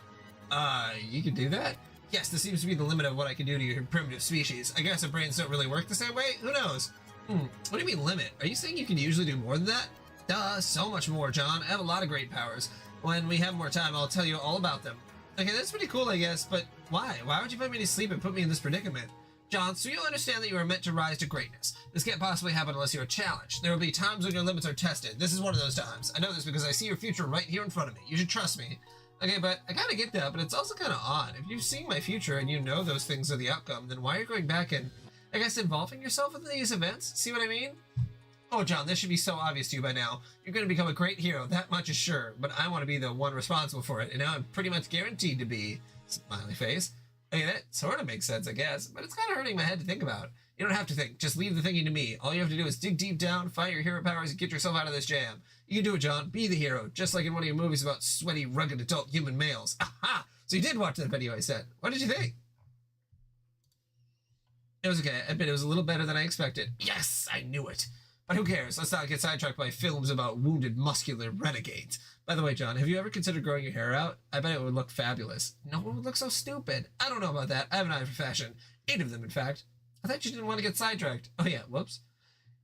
[SPEAKER 1] You could do that? Yes, this seems to be the limit of what I can do to your primitive species. I guess our brains don't really work the same way? Who knows? What do you mean limit? Are you saying you can usually do more than that? Duh, so much more, John. I have a lot of great powers. When we have more time, I'll tell you all about them. Okay, that's pretty cool, I guess, but why? Why would you put me to sleep and put me in this predicament? John, so you'll understand that you are meant to rise to greatness. This can't possibly happen unless you are challenged. There will be times when your limits are tested. This is one of those times. I know this because I see your future right here in front of me. You should trust me. Okay, but I kind of get that, but it's also kind of odd. If you've seen my future and you know those things are the outcome, then why are you going back and, I guess, involving yourself in these events? See what I mean? Oh, John, this should be so obvious to you by now. You're going to become a great hero, that much is sure, but I want to be the one responsible for it, and now I'm pretty much guaranteed to be. Smiley face. Okay, that sort of makes sense, I guess, but it's kind of hurting my head to think about. You don't have to think. Just leave the thinking to me. All you have to do is dig deep down, find your hero powers, and get yourself out of this jam. You can do it, John. Be the hero, just like in one of your movies about sweaty, rugged adult human males. Aha! So you did watch that video I said. What did you think? It was okay. I admit it was a little better than I expected. Yes, I knew it. But who cares? Let's not get sidetracked by films about wounded, muscular renegades. By the way, John, have you ever considered growing your hair out? I bet it would look fabulous. No, it would look so stupid. I don't know about that. I have an eye for fashion. 8 of them, in fact. I thought you didn't want to get sidetracked. Oh yeah, whoops.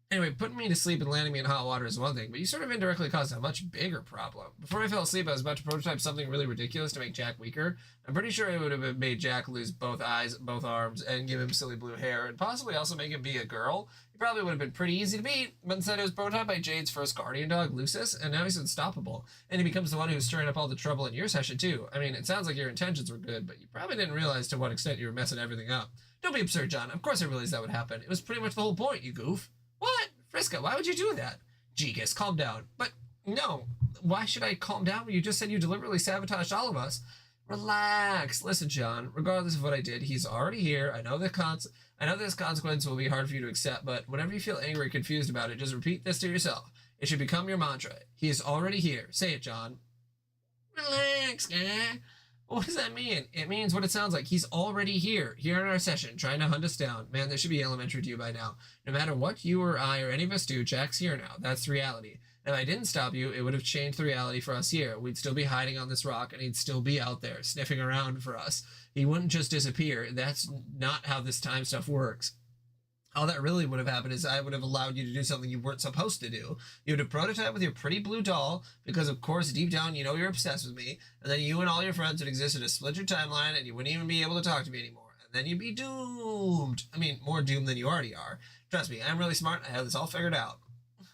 [SPEAKER 1] Anyway, putting me to sleep and landing me in hot water is one thing, but you sort of indirectly caused a much bigger problem. Before I fell asleep, I was about to prototype something really ridiculous to make Jack weaker. I'm pretty sure it would have made Jack lose both eyes, both arms, and give him silly blue hair, and possibly also make him be a girl. He probably would have been pretty easy to beat, but instead it was prototyped by Jade's first guardian dog, Lucis, and now he's unstoppable. And he becomes the one who's stirring up all the trouble in your session, too. I mean, it sounds like your intentions were good, but you probably didn't realize to what extent you were messing everything up. Don't be absurd, John. Of course I realized that would happen. It was pretty much the whole point, you goof. What? Friska, why would you do that? Gigas, calm down. But no, why should I calm down when you just said you deliberately sabotaged all of us? Relax. Listen, John, regardless of what I did, he's already here. I know this consequence will be hard for you to accept, but whenever you feel angry or confused about it, just repeat this to yourself. It should become your mantra. He is already here. Say it, John. Relax, guy. What does that mean? It means what it sounds like. He's already here in our session, trying to hunt us down. Man, this should be elementary to you by now. No matter what you or I or any of us do, Jack's here now. That's reality. And if I didn't stop you, it would have changed the reality for us here. We'd still be hiding on this rock, and he'd still be out there, sniffing around for us. He wouldn't just disappear. That's not how this time stuff works. All that really would have happened is I would have allowed you to do something you weren't supposed to do. You would have prototyped with your pretty blue doll, because of course deep down you know you're obsessed with me, and then you and all your friends would exist in a splintered timeline, and you wouldn't even be able to talk to me anymore. And then you'd be doomed. I mean, more doomed than you already are. Trust me, I'm really smart. I have this all figured out.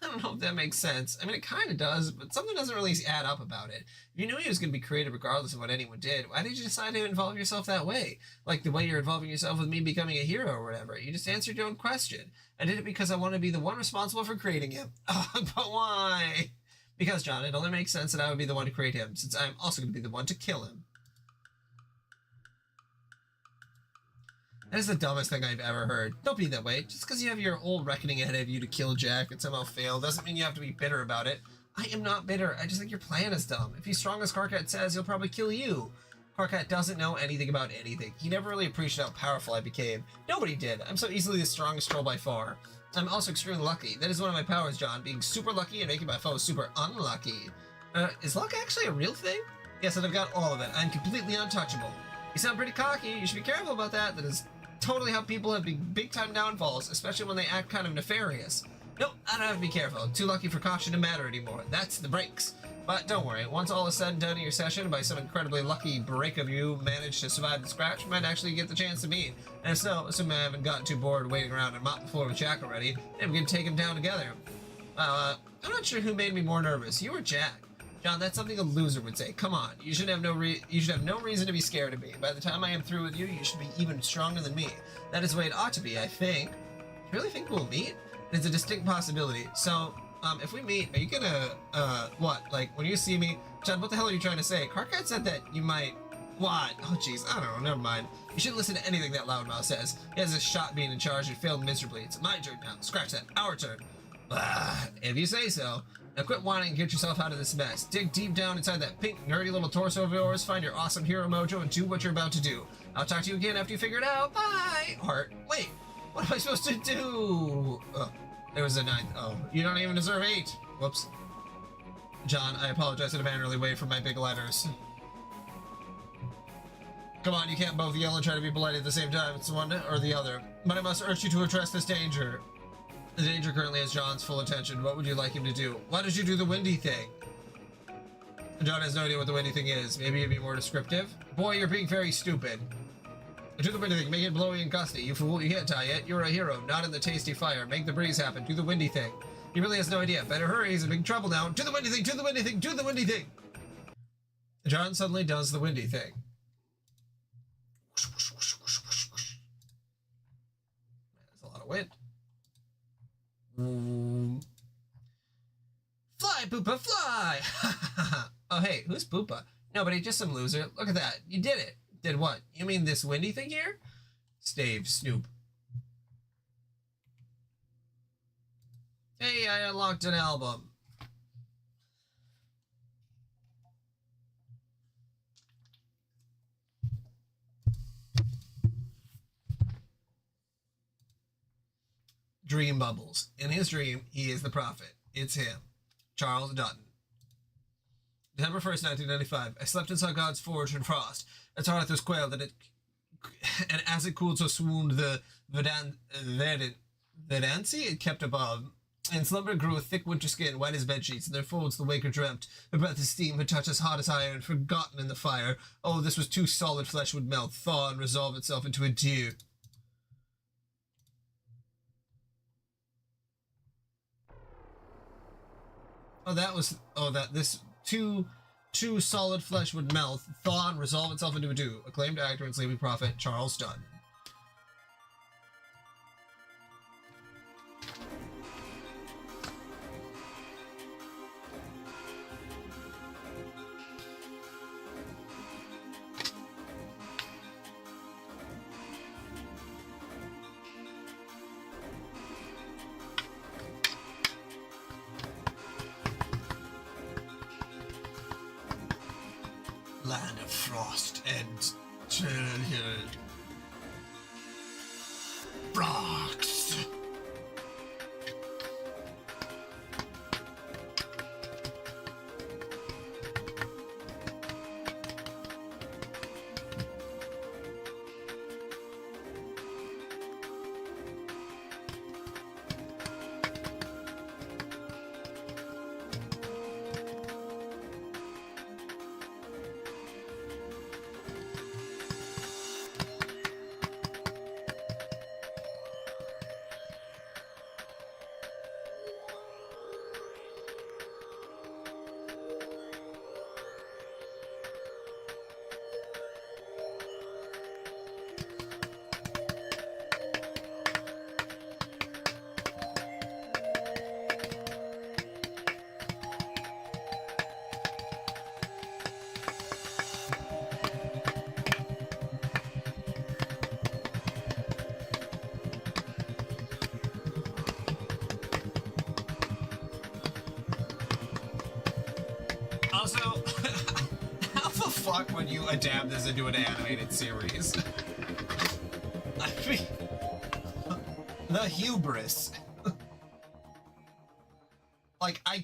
[SPEAKER 1] I don't know if that makes sense. I mean, it kind of does, but something doesn't really add up about it. If you knew he was going to be created regardless of what anyone did, why did you decide to involve yourself that way? Like the way you're involving yourself with me becoming a hero or whatever. You just answered your own question. I did it because I want to be the one responsible for creating him. Oh, but why? Because, John, it only makes sense that I would be the one to create him, since I'm also going to be the one to kill him. That is the dumbest thing I've ever heard. Don't be that way. Just because you have your old reckoning ahead of you to kill Jack and somehow fail doesn't mean you have to be bitter about it. I am not bitter. I just think your plan is dumb. If he's strong as Karkat says, he'll probably kill you. Karkat doesn't know anything about anything. He never really appreciated how powerful I became. Nobody did. I'm so easily the strongest troll by far. I'm also extremely lucky. That is one of my powers, John. Being super lucky and making my foes super unlucky. Is luck actually a real thing? Yes, and I've got all of it. I'm completely untouchable. You sound pretty cocky. You should be careful about that. That is totally how people have big-time downfalls, especially when they act kind of nefarious. Nope, I don't have to be careful. Too lucky for caution to matter anymore. That's the breaks. But don't worry, once all is said and done in your session, by some incredibly lucky break of you managed to survive the scratch, we might actually get the chance to meet. And if so, assuming I haven't gotten too bored waiting around and mopped the floor with Jack already, then we can take him down together. I'm not sure who made me more nervous, you or Jack. John, that's something a loser would say. Come on, you should have no reason to be scared of me. By the time I am through with you, you should be even stronger than me. That is the way it ought to be, I think. You really think we'll meet? It's a distinct possibility. So, if we meet, are you gonna, what? Like, when you see me, John, what the hell are you trying to say? Karkat said that you might, what? Oh, jeez, I don't know, never mind. You shouldn't listen to anything that Loudmouth says. He has a shot being in charge and failed miserably. It's my turn now. Scratch that. Our turn. If you say so. Now quit whining and get yourself out of this mess. Dig deep down inside that pink, nerdy little torso of yours, find your awesome hero mojo, and do what you're about to do. I'll talk to you again after you figure it out. Bye! Heart. Wait, what am I supposed to do? Oh, there was a 9th. Oh, you don't even deserve 8. Whoops. John, I apologize in a mannerly way for my big letters. Come on, you can't both yell and try to be polite at the same time. It's one or the other. But I must urge you to address this danger. The danger currently has John's full attention. What would you like him to do? Why did you do the windy thing? John has no idea what the windy thing is. Maybe it'd be more descriptive. Boy, you're being very stupid. Do the windy thing. Make it blowy and gusty. You fool, you can't tie it. You're a hero, not in the tasty fire. Make the breeze happen. Do the windy thing. He really has no idea. Better hurry. He's in big trouble now. Do the windy thing. Do the windy thing. Do the windy thing. John suddenly does the windy thing. That's a lot of wind. Fly, Poopa, fly! Oh, hey, who's Poopa? Nobody, just some loser. Look at that. You did it. Did what? You mean this windy thing here? Stave, Snoop. Hey, I unlocked an album. Dream bubbles. In his dream, he is the prophet. It's him. Charles Dutton. December 1st, 1995. I slept inside God's forge in frost. Its heart was quailed, and as it cooled, so swooned the Vedancy it kept above. In slumber grew a thick winter skin, white as bedsheets, and their folds the waker dreamt. A breath of steam had touched as hot as iron, forgotten in the fire. Oh, this was too solid flesh would melt, thaw, and resolve itself into a dew. This too solid flesh would melt, thaw, and resolve itself into a dew. Acclaimed actor and sleeping prophet Charles Dutton. Land of frost and rocks. Also, how the fuck would you adapt this into an animated series? I mean, the hubris. Like, I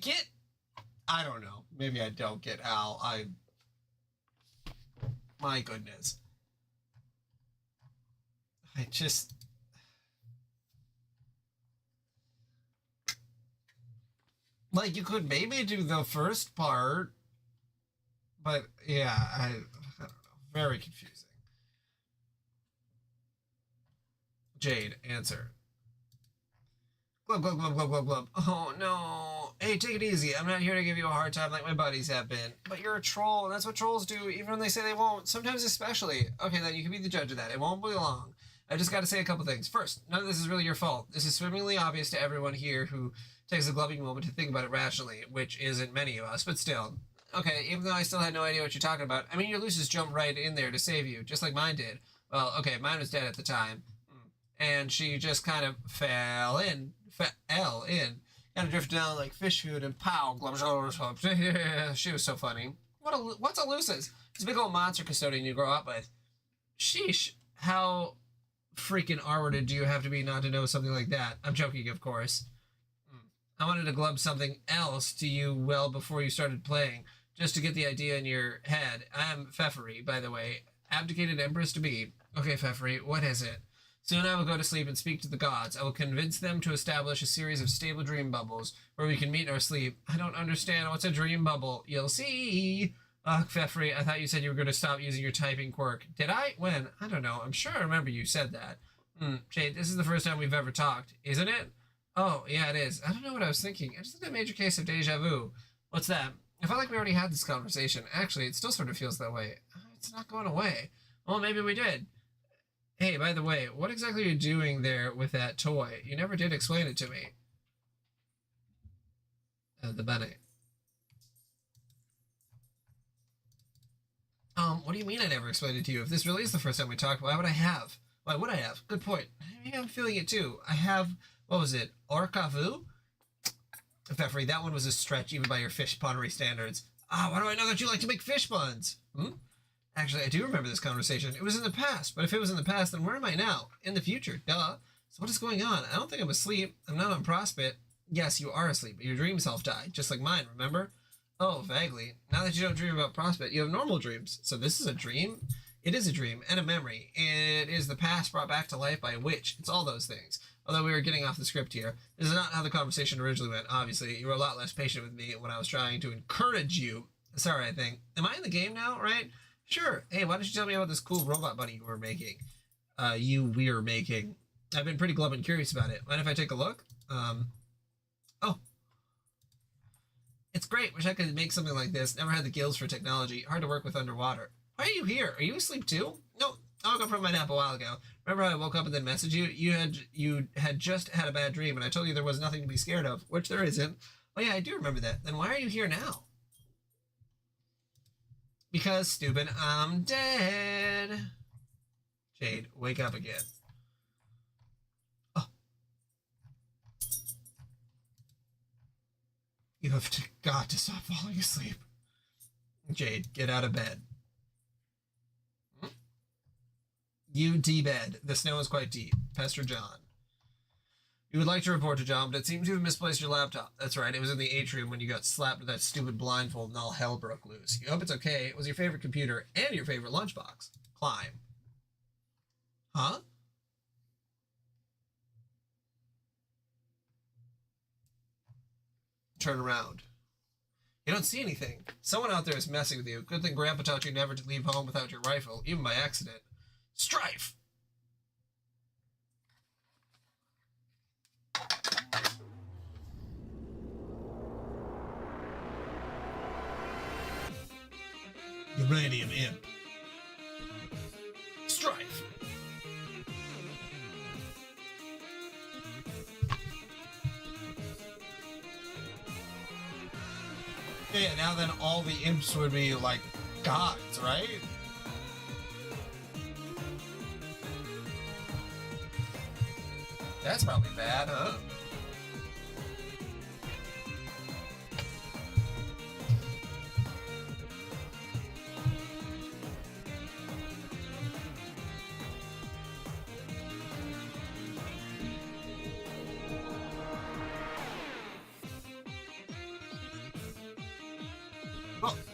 [SPEAKER 1] don't know. Maybe I don't get how my goodness. I just... Like, you could maybe do the first part, but yeah, I don't know. Very confusing. Jade, answer. Glub, glub, glub, glub, glub, glub. Oh, no. Hey, take it easy. I'm not here to give you a hard time like my buddies have been. But you're a troll, and that's what trolls do, even when they say they won't. Sometimes especially. Okay, then you can be the judge of that. It won't be long. I just got to say a couple things. First, none of this is really your fault. This is swimmingly obvious to everyone here who takes a glubbing moment to think about it rationally, which isn't many of us, but still. Okay, even though I still had no idea what you're talking about, I mean, your Lucis jumped right in there to save you, just like mine did. Well, okay, mine was dead at the time. And she just kind of fell in, kind of drifted down like fish food, and pow, she was so funny. What's a Lucis? It's a big old monster custodian you grow up with. Sheesh, how freaking R-worded do you have to be not to know something like that? I'm joking, of course. I wanted to glub something else to you well before you started playing, just to get the idea in your head. I'm Pfeffery, by the way. Abdicated Empress to be. Okay, Pfeffery, what is it? Soon I will go to sleep and speak to the gods. I will convince them to establish a series of stable dream bubbles where we can meet in our sleep. I don't understand. What's a dream bubble? You'll see. Ugh, Pfeffery, I thought you said you were going to stop using your typing quirk. Did I? When? I don't know. I'm sure I remember you said that. Jade, this is the first time we've ever talked, isn't it? Oh, yeah, it is. I don't know what I was thinking. I just had a major case of deja vu. What's that? I felt like we already had this conversation. Actually, it still sort of feels that way. It's not going away. Well, maybe we did. Hey, by the way, what exactly are you doing there with that toy? You never did explain it to me. The bunny. What do you mean I never explained it to you? If this really is the first time we talked, why would I have? Why would I have? Good point. Maybe I'm feeling it too. I have, what was it? Orcavu? Pfeffery, that one was a stretch even by your fish pottery standards. Why do I know that you like to make fish buns? Actually, I do remember this conversation. It was in the past, but if it was in the past, then where am I now? In the future, duh. So what is going on? I don't think I'm asleep. I'm not on Prospect. Yes, you are asleep, but your dream self died, just like mine, remember? Oh, vaguely. Now that you don't dream about Prospect, you have normal dreams. So this is a dream? It is a dream and a memory. It is the past brought back to life by a witch. It's all those things. Although we were getting off the script here. This is not how the conversation originally went, obviously. You were a lot less patient with me when I was trying to encourage you. Sorry, I think. Am I in the game now, right? Sure. Hey, why don't you tell me about this cool robot bunny you were making? We're making. I've been pretty glum and curious about it. Mind if I take a look? Oh. It's great. Wish I could make something like this. Never had the gills for technology. Hard to work with underwater. Why are you here? Are you asleep too? No. I woke up from my nap a while ago. Remember how I woke up and then messaged you? You had just had a bad dream, and I told you there was nothing to be scared of, which there isn't. Oh yeah, I do remember that. Then why are you here now? Because, stupid, I'm dead. Jade, wake up again. Oh. You have got to stop falling asleep. Jade, get out of bed. You de-bed. The snow is quite deep. Pester John. You would like to report to John, but it seems you have misplaced your laptop. That's right, it was in the atrium when you got slapped with that stupid blindfold and all hell broke loose. You hope it's okay. It was your favorite computer and your favorite lunchbox. Climb. Huh? Turn around. You don't see anything. Someone out there is messing with you. Good thing Grandpa taught you never to leave home without your rifle, even by accident. Strife! Uranium Imp. Strife! Yeah, now then all the imps would be like gods, right? That's probably bad, huh?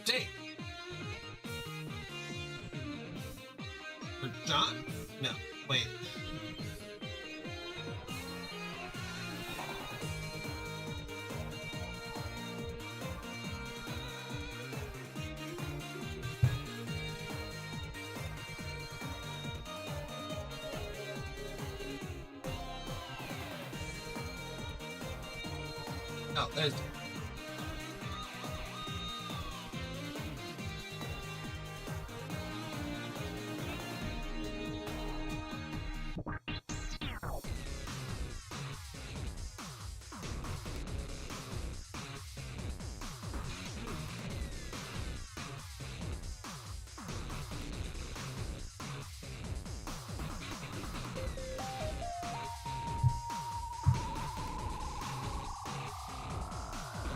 [SPEAKER 1] Dave. For John? No, wait. Oh, there's...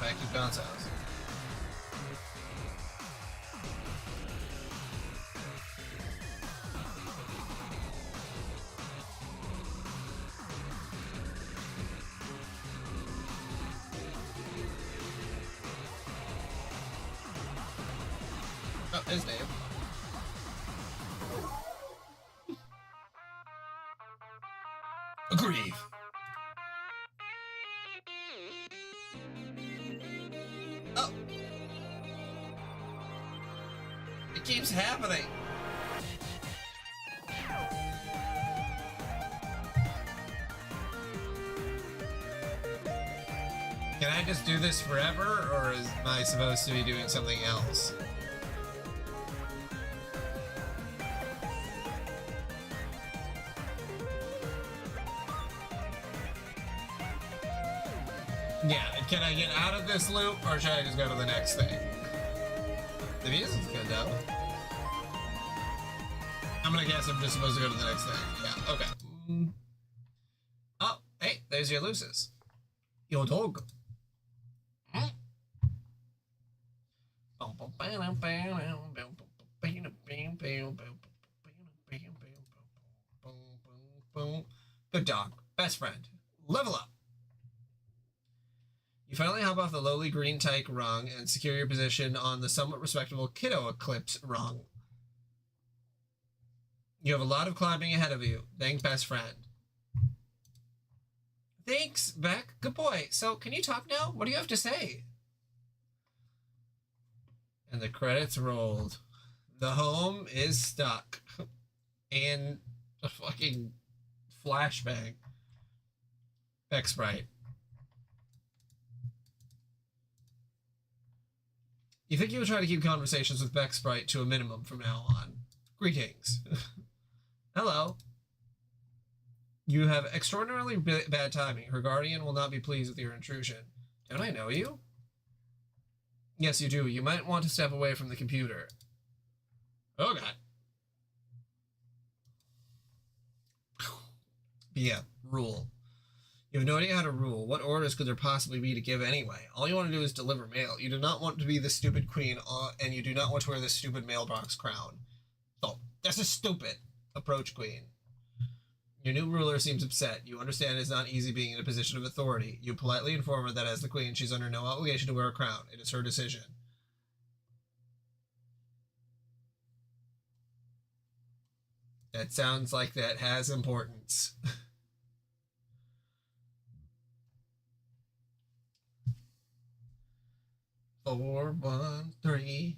[SPEAKER 1] back to John's house. Oh, there's Dave. Grieve. Oh. It keeps happening. Can I just do this forever, or am I supposed to be doing something else? Yeah, can I get out of this loop, or should I just go to the next thing? The music's good, though. I'm gonna guess I'm just supposed to go to the next thing. Yeah, okay. Oh, hey, there's your Lucis. Your dog. Good dog. Best friend. Level up. You finally hop off the lowly green tyke rung and secure your position on the somewhat respectable kiddo eclipse rung. You have a lot of climbing ahead of you. Thanks, best friend. Thanks, Beck. Good boy. So, can you talk now? What do you have to say? And the credits rolled. The home is stuck in a fucking flashbang. Beck Sprite. You think you will try to keep conversations with Beck Sprite to a minimum from now on. Greetings. Hello. You have extraordinarily bad timing. Her guardian will not be pleased with your intrusion. Don't I know you? Yes, you do. You might want to step away from the computer. Oh, God. Yeah, rule. You have no idea how to rule. What orders could there possibly be to give anyway? All you want to do is deliver mail. You do not want to be the stupid queen, and you do not want to wear this stupid mailbox crown. Oh, this is stupid. Approach queen. Your new ruler seems upset. You understand it is not easy being in a position of authority. You politely inform her that as the queen, she's under no obligation to wear a crown. It is her decision. That sounds like that has importance. 413.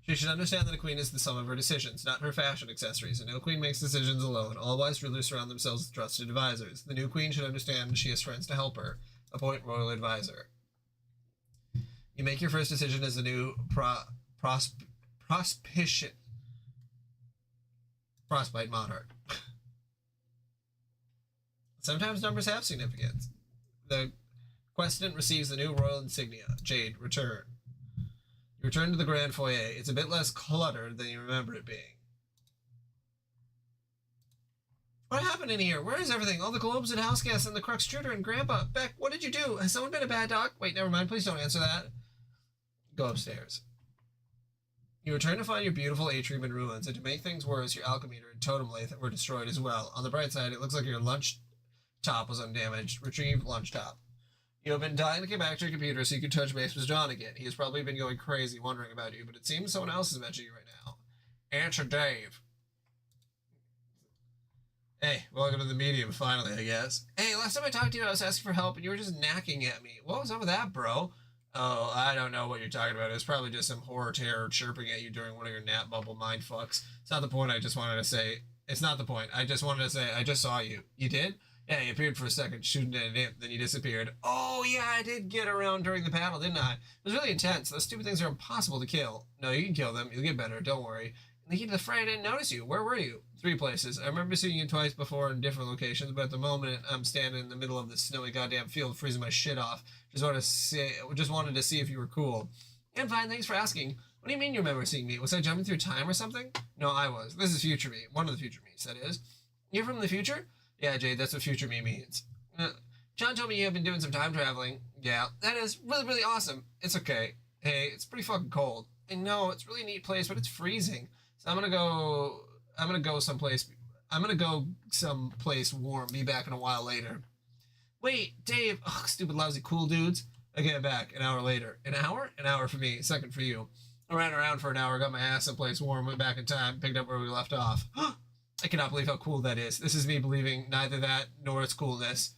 [SPEAKER 1] She should understand that a queen is the sum of her decisions, not her fashion accessories, and no queen makes decisions alone. All wise rulers surround themselves with trusted advisors. The new queen should understand she has friends to help her. Appoint royal advisor. You make your first decision as the new frostbite monarch. Sometimes numbers have significance. The questant receives the new royal insignia. Jade, return. You return to the grand foyer. It's a bit less cluttered than you remember it being. What happened in here? Where is everything? All the globes and house guests and the crux tutor and grandpa. Beck, what did you do? Has someone been a bad dog? Wait, never mind. Please don't answer that. Go upstairs. You return to find your beautiful atrium in ruins, and to make things worse, your alchemy and totem lathe were destroyed as well. On the bright side, it looks like your lunch top was undamaged. Retrieve lunch top. You have been dying to get back to your computer so you can touch base with John again. He has probably been going crazy wondering about you, but it seems someone else is mentioning you right now. Answer Dave. Hey, welcome to the medium, finally, I guess. Hey, last time I talked to you, I was asking for help, and you were just knacking at me. What was up with that, bro? Oh, I don't know what you're talking about. It was probably just some horror terror chirping at you during one of your nap bubble mind fucks. It's not the point I just wanted to say. It's not the point. I just wanted to say I just saw you. You did? Yeah, you appeared for a second shooting at an imp, then you disappeared. Oh, yeah, I did get around during the battle, didn't I? It was really intense. Those stupid things are impossible to kill. No, you can kill them. You'll get better. Don't worry. The key to the fray, I didn't notice you. Where were you? 3 places. I remember seeing you twice before in different locations, but at the moment I'm standing in the middle of this snowy goddamn field freezing my shit off. Just wanted to see if you were cool. I'm fine, thanks for asking. What do you mean you remember seeing me? Was I jumping through time or something? No, I was. This is future me. One of the future me's, that is. You're from the future? Yeah, Jade, that's what future me means. John told me you have been doing some time traveling. Yeah, that is really, really awesome. It's okay. Hey, it's pretty fucking cold. I know, it's a really neat place, but it's freezing. So I'm gonna go someplace warm. Be back in a while later. Wait, Dave. Ugh, stupid, lousy, cool dudes. I get back an hour later. An hour? An hour for me. Second for you. I ran around for an hour, got my ass someplace warm, went back in time, picked up where we left off. I cannot believe how cool that is. This is me believing neither that nor its coolness.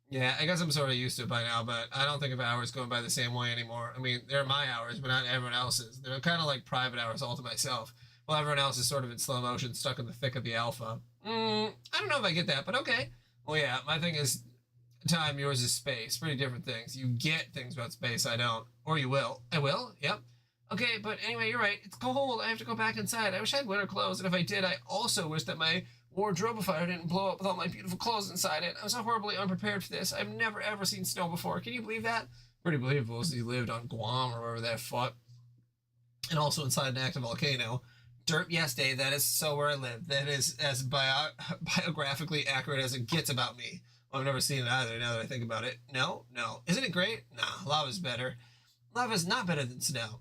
[SPEAKER 1] Yeah, I guess I'm sort of used to it by now, but I don't think of hours going by the same way anymore. I mean, they're my hours, but not everyone else's. They're kind of like private hours all to myself. While everyone else is sort of in slow motion, stuck in the thick of the alpha. I don't know if I get that, but okay. Well, yeah, my thing is time, yours is space. Pretty different things. You get things about space, I don't. Or you will. I will? Yep. Okay, but anyway, you're right. It's cold. I have to go back inside. I wish I had winter clothes, and if I did, I also wish that my wardrobe fire didn't blow up with all my beautiful clothes inside it. I'm so horribly unprepared for this. I've never, ever seen snow before. Can you believe that? Pretty believable, as he lived on Guam or wherever that fuck. And also inside an active volcano. Derp, yes, Dave, that is so where I live. That is as biographically accurate as it gets about me. Well, I've never seen it either, now that I think about it. No? Isn't it great? Nah, lava's better. Lava's not better than snow.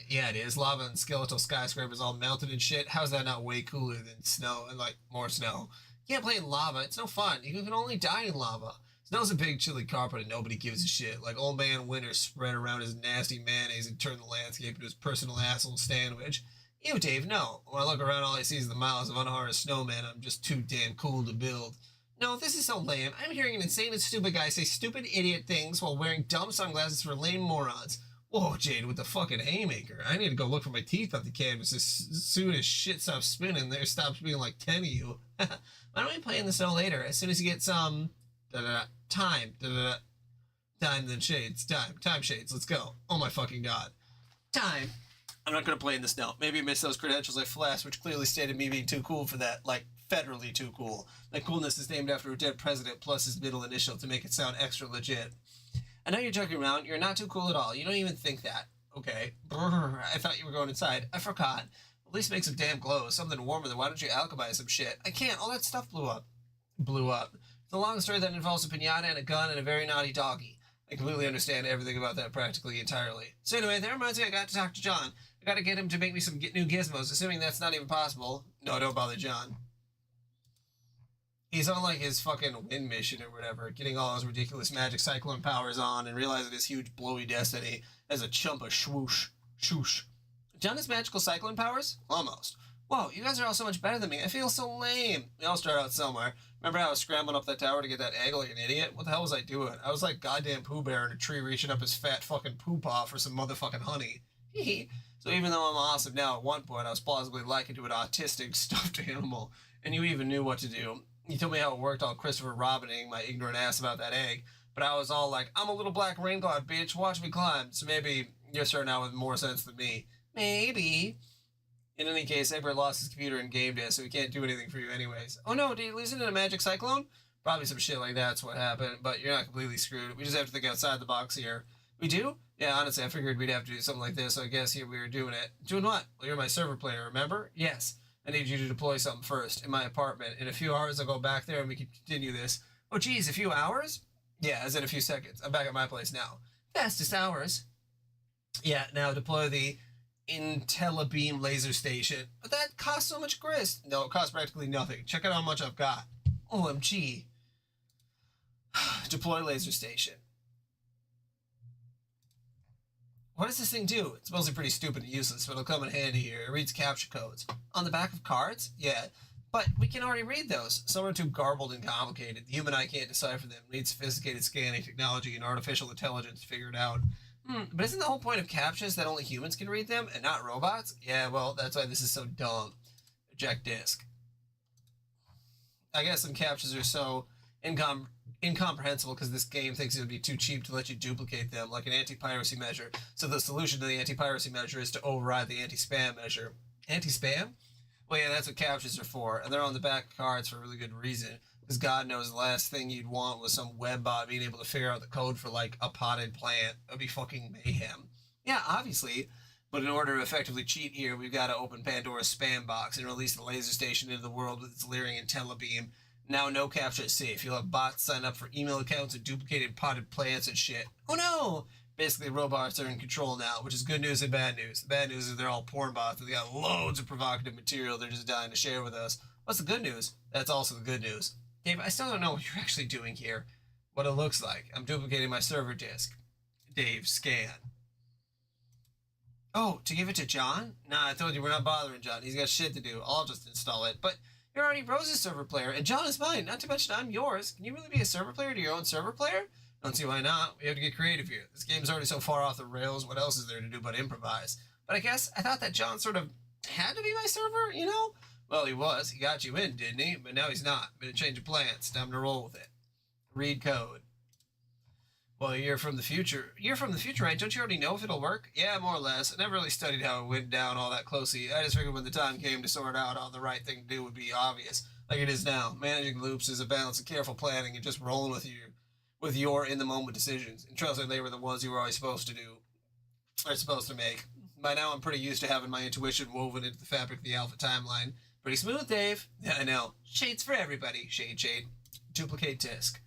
[SPEAKER 1] Yeah, it is. Lava and skeletal skyscrapers all melted and shit. How's that not way cooler than snow and, like, more snow? You can't play in lava. It's no fun. You can only die in lava. Snow's a big chilly carpet and nobody gives a shit. Like old man Winter spread around his nasty mayonnaise and turned the landscape into his personal asshole sandwich. You, Dave, no. When I look around, all I see is the miles of unharnessed snowmen. I'm just too damn cool to build. No, this is so lame. I'm hearing an insane and stupid guy say stupid idiot things while wearing dumb sunglasses for lame morons. Whoa, Jade, with the fucking haymaker. I need to go look for my teeth off the canvas as soon as shit stops spinning. There stops being like 10 of you. Why don't we play in the snow later? As soon as you get some... time. Time then shades. Time shades. Let's go. Oh my fucking god. Time. I'm not going to play in the snow. Maybe I missed those credentials I flashed, which clearly stated me being too cool for that. Like, federally too cool. My coolness is named after a dead president plus his middle initial to make it sound extra legit. I know you're joking around. You're not too cool at all. You don't even think that. Okay. Brr, I thought you were going inside. I forgot. At least make some damn glow. Something warmer than why don't you alchemize some shit? I can't. All that stuff blew up. It's a long story that involves a pinata and a gun and a very naughty doggy. I completely understand everything about that practically entirely. So anyway, that reminds me I got to talk to John. I got to get him to make me some new gizmos, assuming that's not even possible. No, don't bother John. He's on like his fucking wind mission or whatever, getting all those ridiculous magic cyclone powers on and realizing his huge blowy destiny as a chump of swoosh. John has magical cyclone powers? Almost. Whoa, you guys are all so much better than me. I feel so lame. We all start out somewhere. Remember how I was scrambling up that tower to get that egg like an idiot? What the hell was I doing? I was like goddamn Pooh Bear in a tree reaching up his fat fucking poo paw for some motherfucking honey. So even though I'm awesome now, at one point I was plausibly likened to an autistic stuffed animal, and you even knew what to do. You told me how it worked, all Christopher Robining my ignorant ass about that egg, but I was all like, I'm a little black rain cloud, bitch, watch me climb. So maybe you're starting out with more sense than me. Maybe. In any case, Egbert lost his computer in game day, so he can't do anything for you anyways. Oh no, did he lose it in a magic cyclone? Probably some shit like that's what happened, but you're not completely screwed. We just have to think outside the box here. We do? Yeah, honestly, I figured we'd have to do something like this, so I guess here we were doing it. Doing what? Well, you're my server player, remember? Yes. I need you to deploy something first, in my apartment. In a few hours, I'll go back there and we can continue this. Oh, geez, a few hours? Yeah, as in a few seconds. I'm back at my place now. Fastest hours. Yeah, now deploy the IntelliBeam laser station. But that costs so much grist. No, it costs practically nothing. Check out how much I've got. OMG. Deploy laser station. What does this thing do? It's mostly pretty stupid and useless, but it'll come in handy here. It reads captcha codes. On the back of cards? Yeah. But we can already read those. Some are too garbled and complicated. The human eye can't decipher them. We need sophisticated scanning technology and artificial intelligence to figure it out. But isn't the whole point of captchas that only humans can read them and not robots? Yeah, well, that's why this is so dumb. Eject disk. I guess some captchas are so incomprehensible because this game thinks it would be too cheap to let you duplicate them like an anti-piracy measure. So the solution to the anti-piracy measure is to override the anti-spam measure. Anti-spam? Well, yeah, that's what captchas are for, and they're on the back of cards for a really good reason. Because God knows the last thing you'd want was some web bot being able to figure out the code for, like, a potted plant. It would be fucking mayhem. Yeah, obviously, but in order to effectively cheat here, we've got to open Pandora's spam box and release the laser station into the world with its leering and telebeam. Now no captcha is safe. You'll have bots sign up for email accounts and duplicated potted plants and shit. Oh no! Basically, robots are in control now, which is good news and bad news. The bad news is they're all porn bots and they got loads of provocative material they're just dying to share with us. What's the good news? That's also the good news. Dave, I still don't know what you're actually doing here. What it looks like. I'm duplicating my server disk. Dave, scan. Oh, to give it to John? Nah, I told you we're not bothering John. He's got shit to do. I'll just install it. But you're already Rose's server player, and John is mine. Not to mention I'm yours. Can you really be a server player to your own server player? Don't see why not. We have to get creative here. This game's already so far off the rails. What else is there to do but improvise? But I thought that John sort of had to be my server, you know? Well, he was. He got you in, didn't he? But now he's not. Been a change of plans. Time to roll with it. Read code. Well, you're from the future. You're from the future, right? Don't you already know if it'll work? Yeah, more or less. I never really studied how it went down all that closely. I just figured when the time came to sort out how the right thing to do would be obvious. Like it is now. Managing loops is a balance of careful planning and just rolling with your in-the-moment decisions. And trust me, they were the ones you were always supposed to make. By now, I'm pretty used to having my intuition woven into the fabric of the alpha timeline. Pretty smooth, Dave. Yeah, I know. Shades for everybody. Shade, shade. Duplicate disk.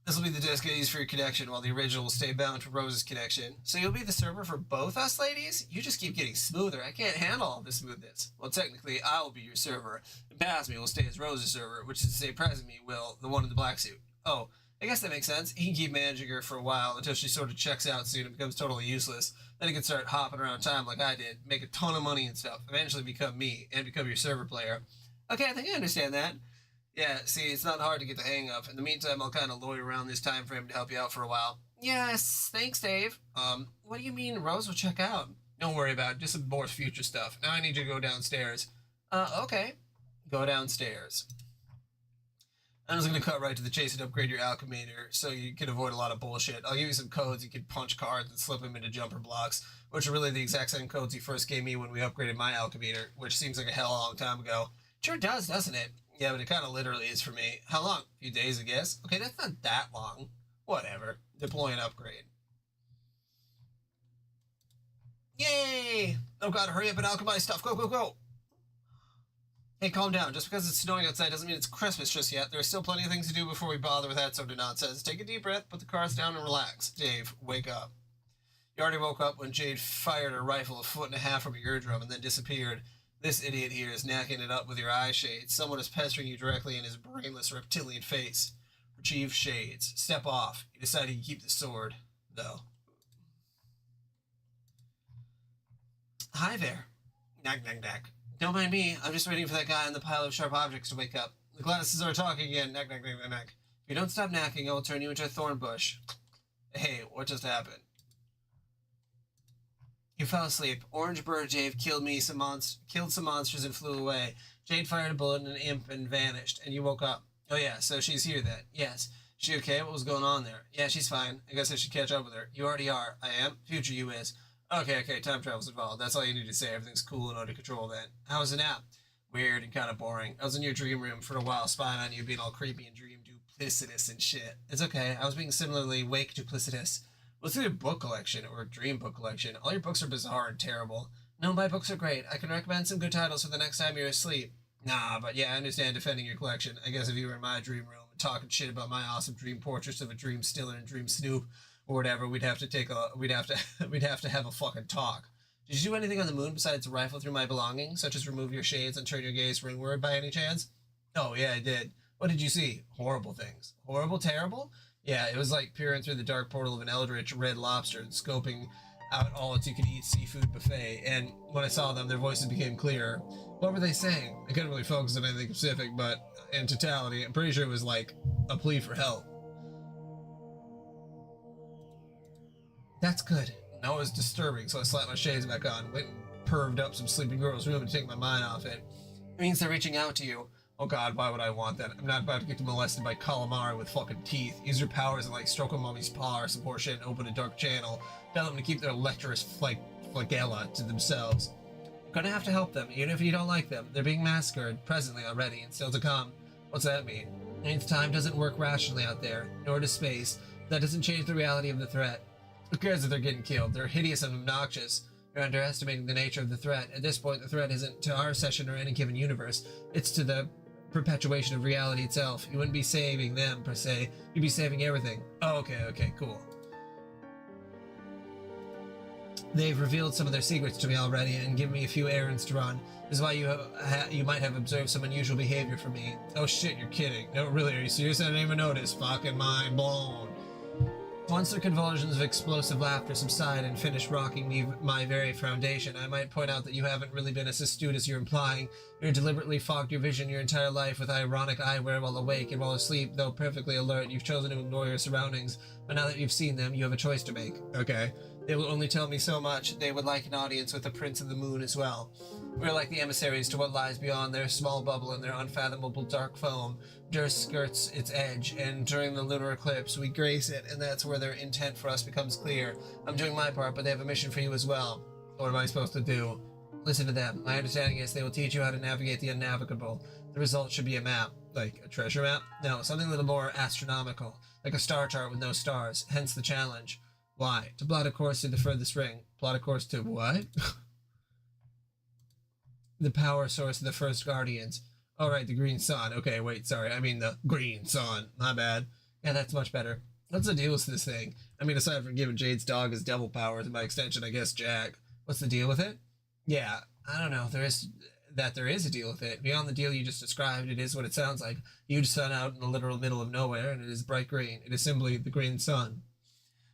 [SPEAKER 1] This will be the disk I use for your connection, while the original will stay bound to Rose's connection. So you'll be the server for both us, ladies? You just keep getting smoother. I can't handle all this smoothness. Well, technically, I will be your server, and past me will stay as Rose's server, which is to say present me will, the one in the black suit. Oh, I guess that makes sense. He can keep managing her for a while until she sort of checks out soon and becomes totally useless. Then he can start hopping around time like I did, make a ton of money and stuff, eventually become me, and become your server player. Okay, I think I understand that. Yeah, see, it's not hard to get the hang of. In the meantime, I'll kind of lawyer around this time frame to help you out for a while. Yes, thanks, Dave. What do you mean Rose will check out? Don't worry about it, just some more future stuff. Now I need you to go downstairs. Okay. Go downstairs. I'm just going to cut right to the chase and upgrade your alchemator so you can avoid a lot of bullshit. I'll give you some codes. You can punch cards and slip them into jumper blocks, which are really the exact same codes you first gave me when we upgraded my alchemator, which seems like a hell of a long time ago. Sure does, doesn't it? Yeah, but it kind of literally is for me. How long? A few days, I guess. Okay, that's not that long. Whatever. Deploy an upgrade. Yay! Oh god, hurry up and alchemize stuff. Go, go, go! Hey, calm down. Just because it's snowing outside doesn't mean it's Christmas just yet. There are still plenty of things to do before we bother with that sort of nonsense. Take a deep breath, put the cards down, and relax. Dave, wake up. You already woke up when Jade fired a rifle 1.5 feet from your eardrum and then disappeared. This idiot here is knacking it up with your eye shades. Someone is pestering you directly in his brainless reptilian face. Retrieve shades. Step off. You decide you can keep the sword, though. Hi there. Knack, knack, knack. Don't mind me. I'm just waiting for that guy on the pile of sharp objects to wake up. The Gladys's are talking again. Knack, knack, knack, knack, knack. If you don't stop knacking, I will turn you into a thorn bush. Hey, what just happened? You fell asleep. Orange Bird Dave killed some monsters and flew away. Jade fired a bullet in an imp and vanished, and you woke up. Oh yeah, so she's here then. Yes. She okay? What was going on there? Yeah, she's fine. I guess I should catch up with her. You already are. I am. Future you is. Okay, time travel's involved. That's all you need to say. Everything's cool and under control then. How was the nap? Weird and kind of boring. I was in your dream room for a while, spying on you, being all creepy and dream duplicitous and shit. It's okay. I was being similarly wake duplicitous. What's your book collection or dream book collection? All your books are bizarre and terrible. No, my books are great. I can recommend some good titles for the next time you're asleep. Nah, but yeah, I understand defending your collection. I guess if you were in my dream room and talking shit about my awesome dream portraits of a dream stiller and dream snoop or whatever, we'd have to have a fucking talk. Did you do anything on the moon besides rifle through my belongings, such as remove your shades and turn your gaze ringward by any chance? Oh yeah, I did. What did you see? Horrible things. Horrible, terrible? Yeah, it was like peering through the dark portal of an eldritch red lobster and scoping out all its you-could-eat seafood buffet, and when I saw them, their voices became clearer. What were they saying? I couldn't really focus on anything specific, but in totality, I'm pretty sure it was like a plea for help. That's good. No, it was disturbing, so I slapped my shades back on, went and perved up some sleeping girl's room to take my mind off it. It means they're reaching out to you. Oh god, why would I want that? I'm not about to get molested by calamari with fucking teeth. Use your powers and like stroke a mummy's paw or some horseshit and open a dark channel. Tell them to keep their lecherous flagella to themselves. I'm gonna have to help them, even if you don't like them. They're being massacred, presently already, and still to come. What's that mean? It means time doesn't work rationally out there, nor does space. That doesn't change the reality of the threat. Who cares if they're getting killed? They're hideous and obnoxious. You're underestimating the nature of the threat. At this point, the threat isn't to our session or any given universe. It's to the perpetuation of reality itself. You wouldn't be saving them, per se. You'd be saving everything. Oh, okay, cool. They've revealed some of their secrets to me already and given me a few errands to run. This is why you might have observed some unusual behavior from me. Oh shit, you're kidding. No, really, are you serious? I didn't even notice. Fucking mind blown. Once their convulsions of explosive laughter subside and finish rocking me my very foundation, I might point out that you haven't really been as astute as you're implying. You're deliberately fogged your vision your entire life with ironic eyewear while awake and while asleep, though perfectly alert. You've chosen to ignore your surroundings, but now that you've seen them, you have a choice to make. Okay. They will only tell me so much. They would like an audience with the Prince of the Moon as well. We're like the emissaries to what lies beyond their small bubble and their unfathomable dark foam. Durst skirts its edge, and during the lunar eclipse, we grace it, and that's where their intent for us becomes clear. I'm doing my part, but they have a mission for you as well. What am I supposed to do? Listen to them. My understanding is they will teach you how to navigate the unnavigable. The result should be a map. Like a treasure map? No, something a little more astronomical. Like a star chart with no stars. Hence the challenge. Why? To plot a course to the furthest ring. Plot a course to what? The power source of the first Guardians. Oh, right, the green sun. Okay, wait, sorry. I mean the green sun. My bad. Yeah, that's much better. What's the deal with this thing? I mean, aside from giving Jade's dog his devil powers, and by extension, I guess Jack. What's the deal with it? Yeah, I don't know. There is a deal with it. Beyond the deal you just described, it is what it sounds like. Huge sun out in the literal middle of nowhere, and it is bright green. It is simply the green sun.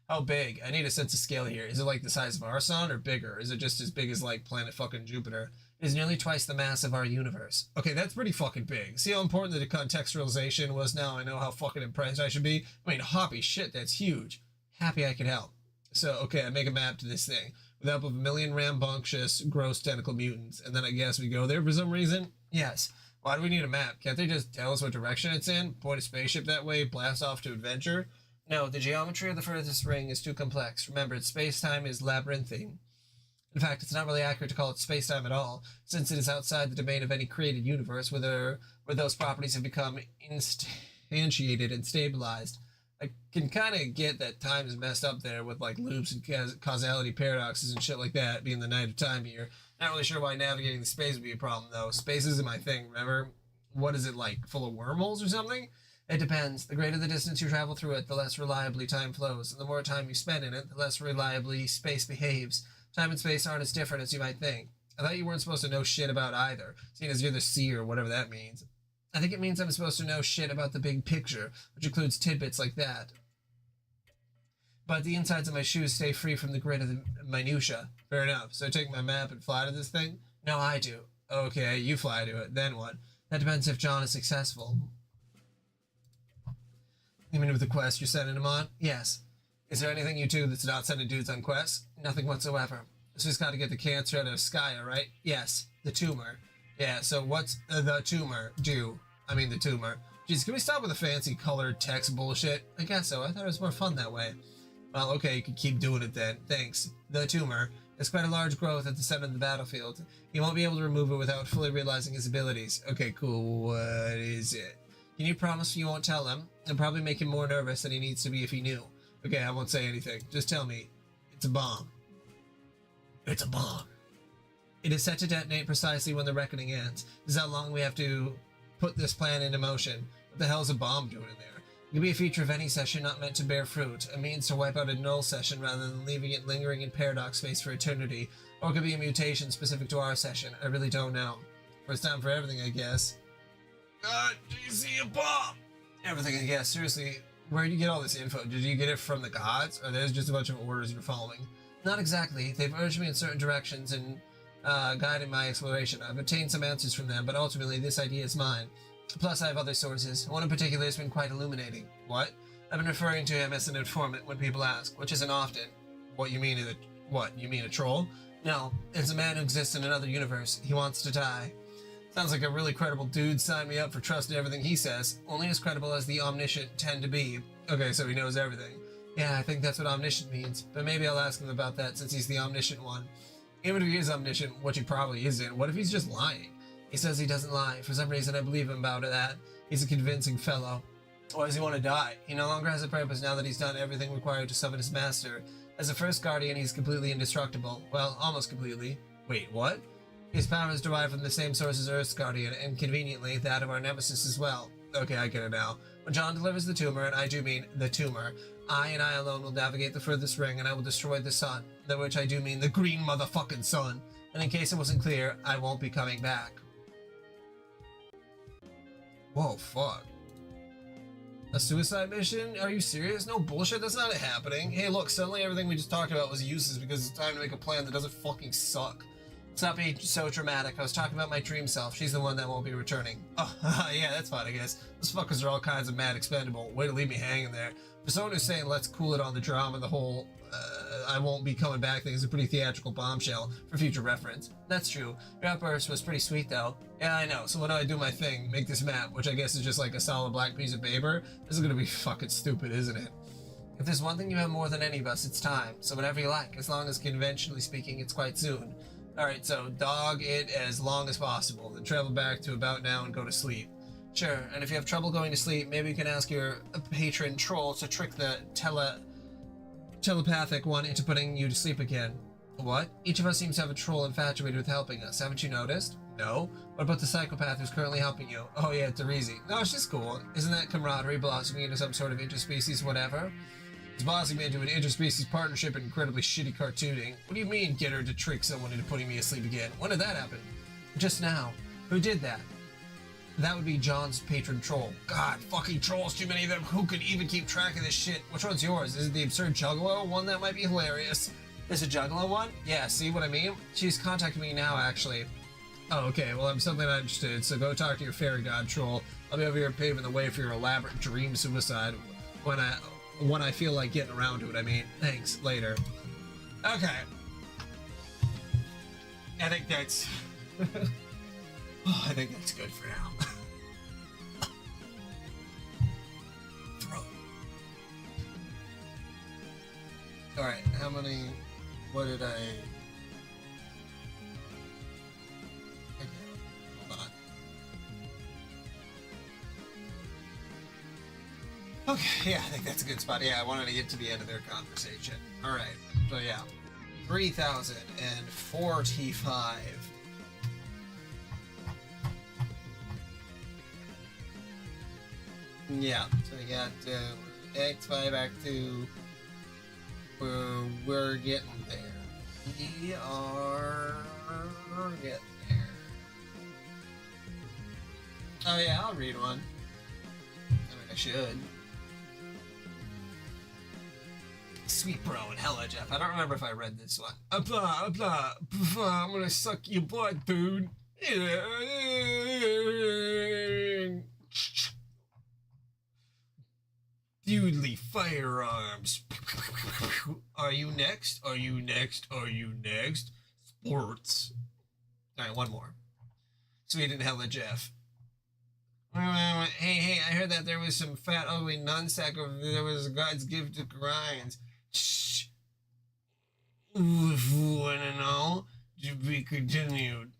[SPEAKER 1] How big? I need a sense of scale here. Is it like the size of our sun or bigger? Is it just as big as like planet fucking Jupiter? It is nearly twice the mass of our universe. Okay, that's pretty fucking big. See how important the contextualization was now? I know how fucking impressed I should be. I mean, hoppy shit, that's huge. Happy I could help. So, okay, I make a map to this thing with the help of a million rambunctious, gross tentacle mutants, and then I guess we go there for some reason? Yes. Why do we need a map? Can't they just tell us what direction it's in? Point a spaceship that way, blast off to adventure? No, the geometry of the furthest ring is too complex. Remember, space-time is labyrinthine. In fact, it's not really accurate to call it space-time at all, since it is outside the domain of any created universe where those properties have become instantiated and stabilized. I can kind of get that time is messed up there with like loops and causality paradoxes and shit like that, being the night of time here. Not really sure why navigating the space would be a problem, though. Space isn't my thing, remember? What is it, like, full of wormholes or something? It depends. The greater the distance you travel through it, the less reliably time flows, and the more time you spend in it, the less reliably space behaves. Time and space aren't as different as you might think. I thought you weren't supposed to know shit about either, seeing as you're the seer or whatever that means. I think it means I'm supposed to know shit about the big picture, which includes tidbits like that. But the insides of my shoes stay free from the grit of the minutiae. Fair enough. So I take my map and fly to this thing? No, I do. Okay, you fly to it. Then what? That depends if John is successful. You mean with the quest you're sending him on? Yes. Is there anything you do that's not sending dudes on quests? Nothing whatsoever. So he's got to get the cancer out of Skya, right? Yes. The tumor. Yeah, so what's the tumor do? I mean the tumor. Jeez, can we stop with the fancy colored text bullshit? I guess so. I thought it was more fun that way. Well, okay, you can keep doing it then. Thanks. The tumor is quite a large growth at the center of the battlefield. He won't be able to remove it without fully realizing his abilities. Okay, cool. What is it? Can you promise you won't tell him? It'll probably make him more nervous than he needs to be if he knew. Okay, I won't say anything. Just tell me. It's a bomb. It's a bomb. It is set to detonate precisely when the reckoning ends. This is how long we have to put this plan into motion. What the hell is a bomb doing in there? It can be a feature of any session not meant to bear fruit, a means to wipe out a null session rather than leaving it lingering in paradox space for eternity, or it could be a mutation specific to our session. I really don't know. First time for everything, I guess. God, do you see a bomb? Everything, I guess. Seriously, Where did you get all this info? Did you get it from the gods, or there's just a bunch of orders you're following? Not exactly. They've urged me in certain directions and guided my exploration. I've obtained some answers from them, but ultimately this idea is mine. Plus, I have other sources. One in particular has been quite illuminating. What? I've been referring to him as an informant when people ask, which isn't often. What you mean? What? You mean a troll? No, it's a man who exists in another universe. He wants to die. Sounds like a really credible dude. Sign me up for trusting everything he says. Only as credible as the omniscient tend to be. Okay, so he knows everything. Yeah, I think that's what omniscient means. But maybe I'll ask him about that since he's the omniscient one. Even if he is omniscient, which he probably isn't, what if he's just lying? He says he doesn't lie. For some reason, I believe him about that. He's a convincing fellow. Why does he want to die? He no longer has a purpose now that he's done everything required to summon his master. As a first guardian, he's completely indestructible. Well, almost completely. Wait, what? His power is derived from the same source as Earth's guardian, and conveniently, that of our nemesis as well. Okay, I get it now. When John delivers the tumor, and I do mean the tumor, I and I alone will navigate the furthest ring, and I will destroy the sun, by which I do mean the green motherfucking sun. And in case it wasn't clear, I won't be coming back. Whoa, fuck. A suicide mission? Are you serious? No bullshit, that's not happening. Hey look, suddenly everything we just talked about was useless because it's time to make a plan that doesn't fucking suck. Stop being so dramatic. I was talking about my dream self. She's the one that won't be returning. Oh, yeah, that's fine, I guess. Those fuckers are all kinds of mad expendable. Way to leave me hanging there. For someone who's saying let's cool it on the drama, the whole I won't be coming back thing is a pretty theatrical bombshell for future reference. That's true. Your outburst was pretty sweet, though. Yeah, I know. So when I do my thing, make this map, which I guess is just like a solid black piece of paper, this is gonna be fucking stupid, isn't it? If there's one thing you have more than any of us, it's time. So whenever you like, as long as conventionally speaking, it's quite soon. Alright, so dog it as long as possible, then travel back to about now and go to sleep. Sure, and if you have trouble going to sleep, maybe you can ask your patron troll to trick the telepathic one into putting you to sleep again. What? Each of us seems to have a troll infatuated with helping us, haven't you noticed? No? What about the psychopath who's currently helping you? Oh yeah, Teresi. No, she's cool. Isn't that camaraderie blossoming into some sort of interspecies whatever? It's blossoming into an interspecies partnership and incredibly shitty cartooning. What do you mean, get her to trick someone into putting me asleep again? When did that happen? Just now. Who did that? That would be John's patron troll. God, fucking trolls, too many of them. Who could even keep track of this shit? Which one's yours? Is it the absurd juggalo one? That might be hilarious. There's a juggalo one? Yeah, see what I mean? She's contacting me now, actually. Oh, okay, well, I'm something not interested, so go talk to your fairy god troll. I'll be over here paving the way for your elaborate dream suicide when I feel like getting around to it, I mean. Thanks, later. Okay. I think that's... I think that's good for now. Throat. Alright, how many... What did I... Okay, hold on. Okay, yeah, I think that's a good spot. Yeah, I wanted to get to the end of their conversation. Alright, so yeah. 3,045. Yeah, so we got X5 back to we're getting there. We are getting there. Oh yeah, I'll read one. I mean, I should. Sweet Bro and Hella Jeff. I don't remember if I read this one. Blah, blah, blah, I'm gonna suck your butt, dude. Feudly firearms. Are you next? Are you next? Are you next? Sports. Alright, one more. Sweet and Hella Jeff. Hey, I heard that there was some fat, ugly nunsack over there. There was God's gift to grinds. Shh. Wanna know? To be continued.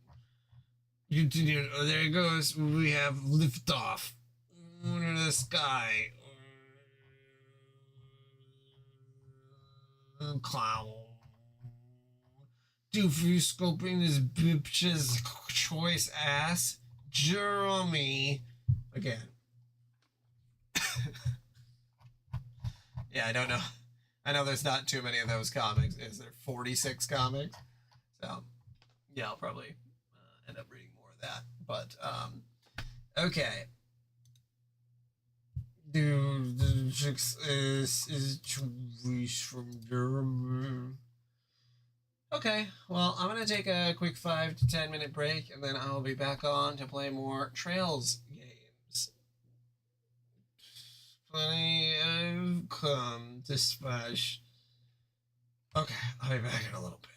[SPEAKER 1] Continued. Oh, there it goes. We have liftoff. Under the sky. Clown. Do for you scoping this bitch's choice ass. Jeremy. Again. Yeah, I don't know. I know there's not too many of those comics. Is there 46 comics? So, yeah, I'll probably end up reading more of that. But, okay. Dude, the success is choice from German. Okay, well, I'm gonna take a quick 5 to 10 minute break, and then I'll be back on to play more Trails games. Plenty of come to smash. Okay, I'll be back in a little bit.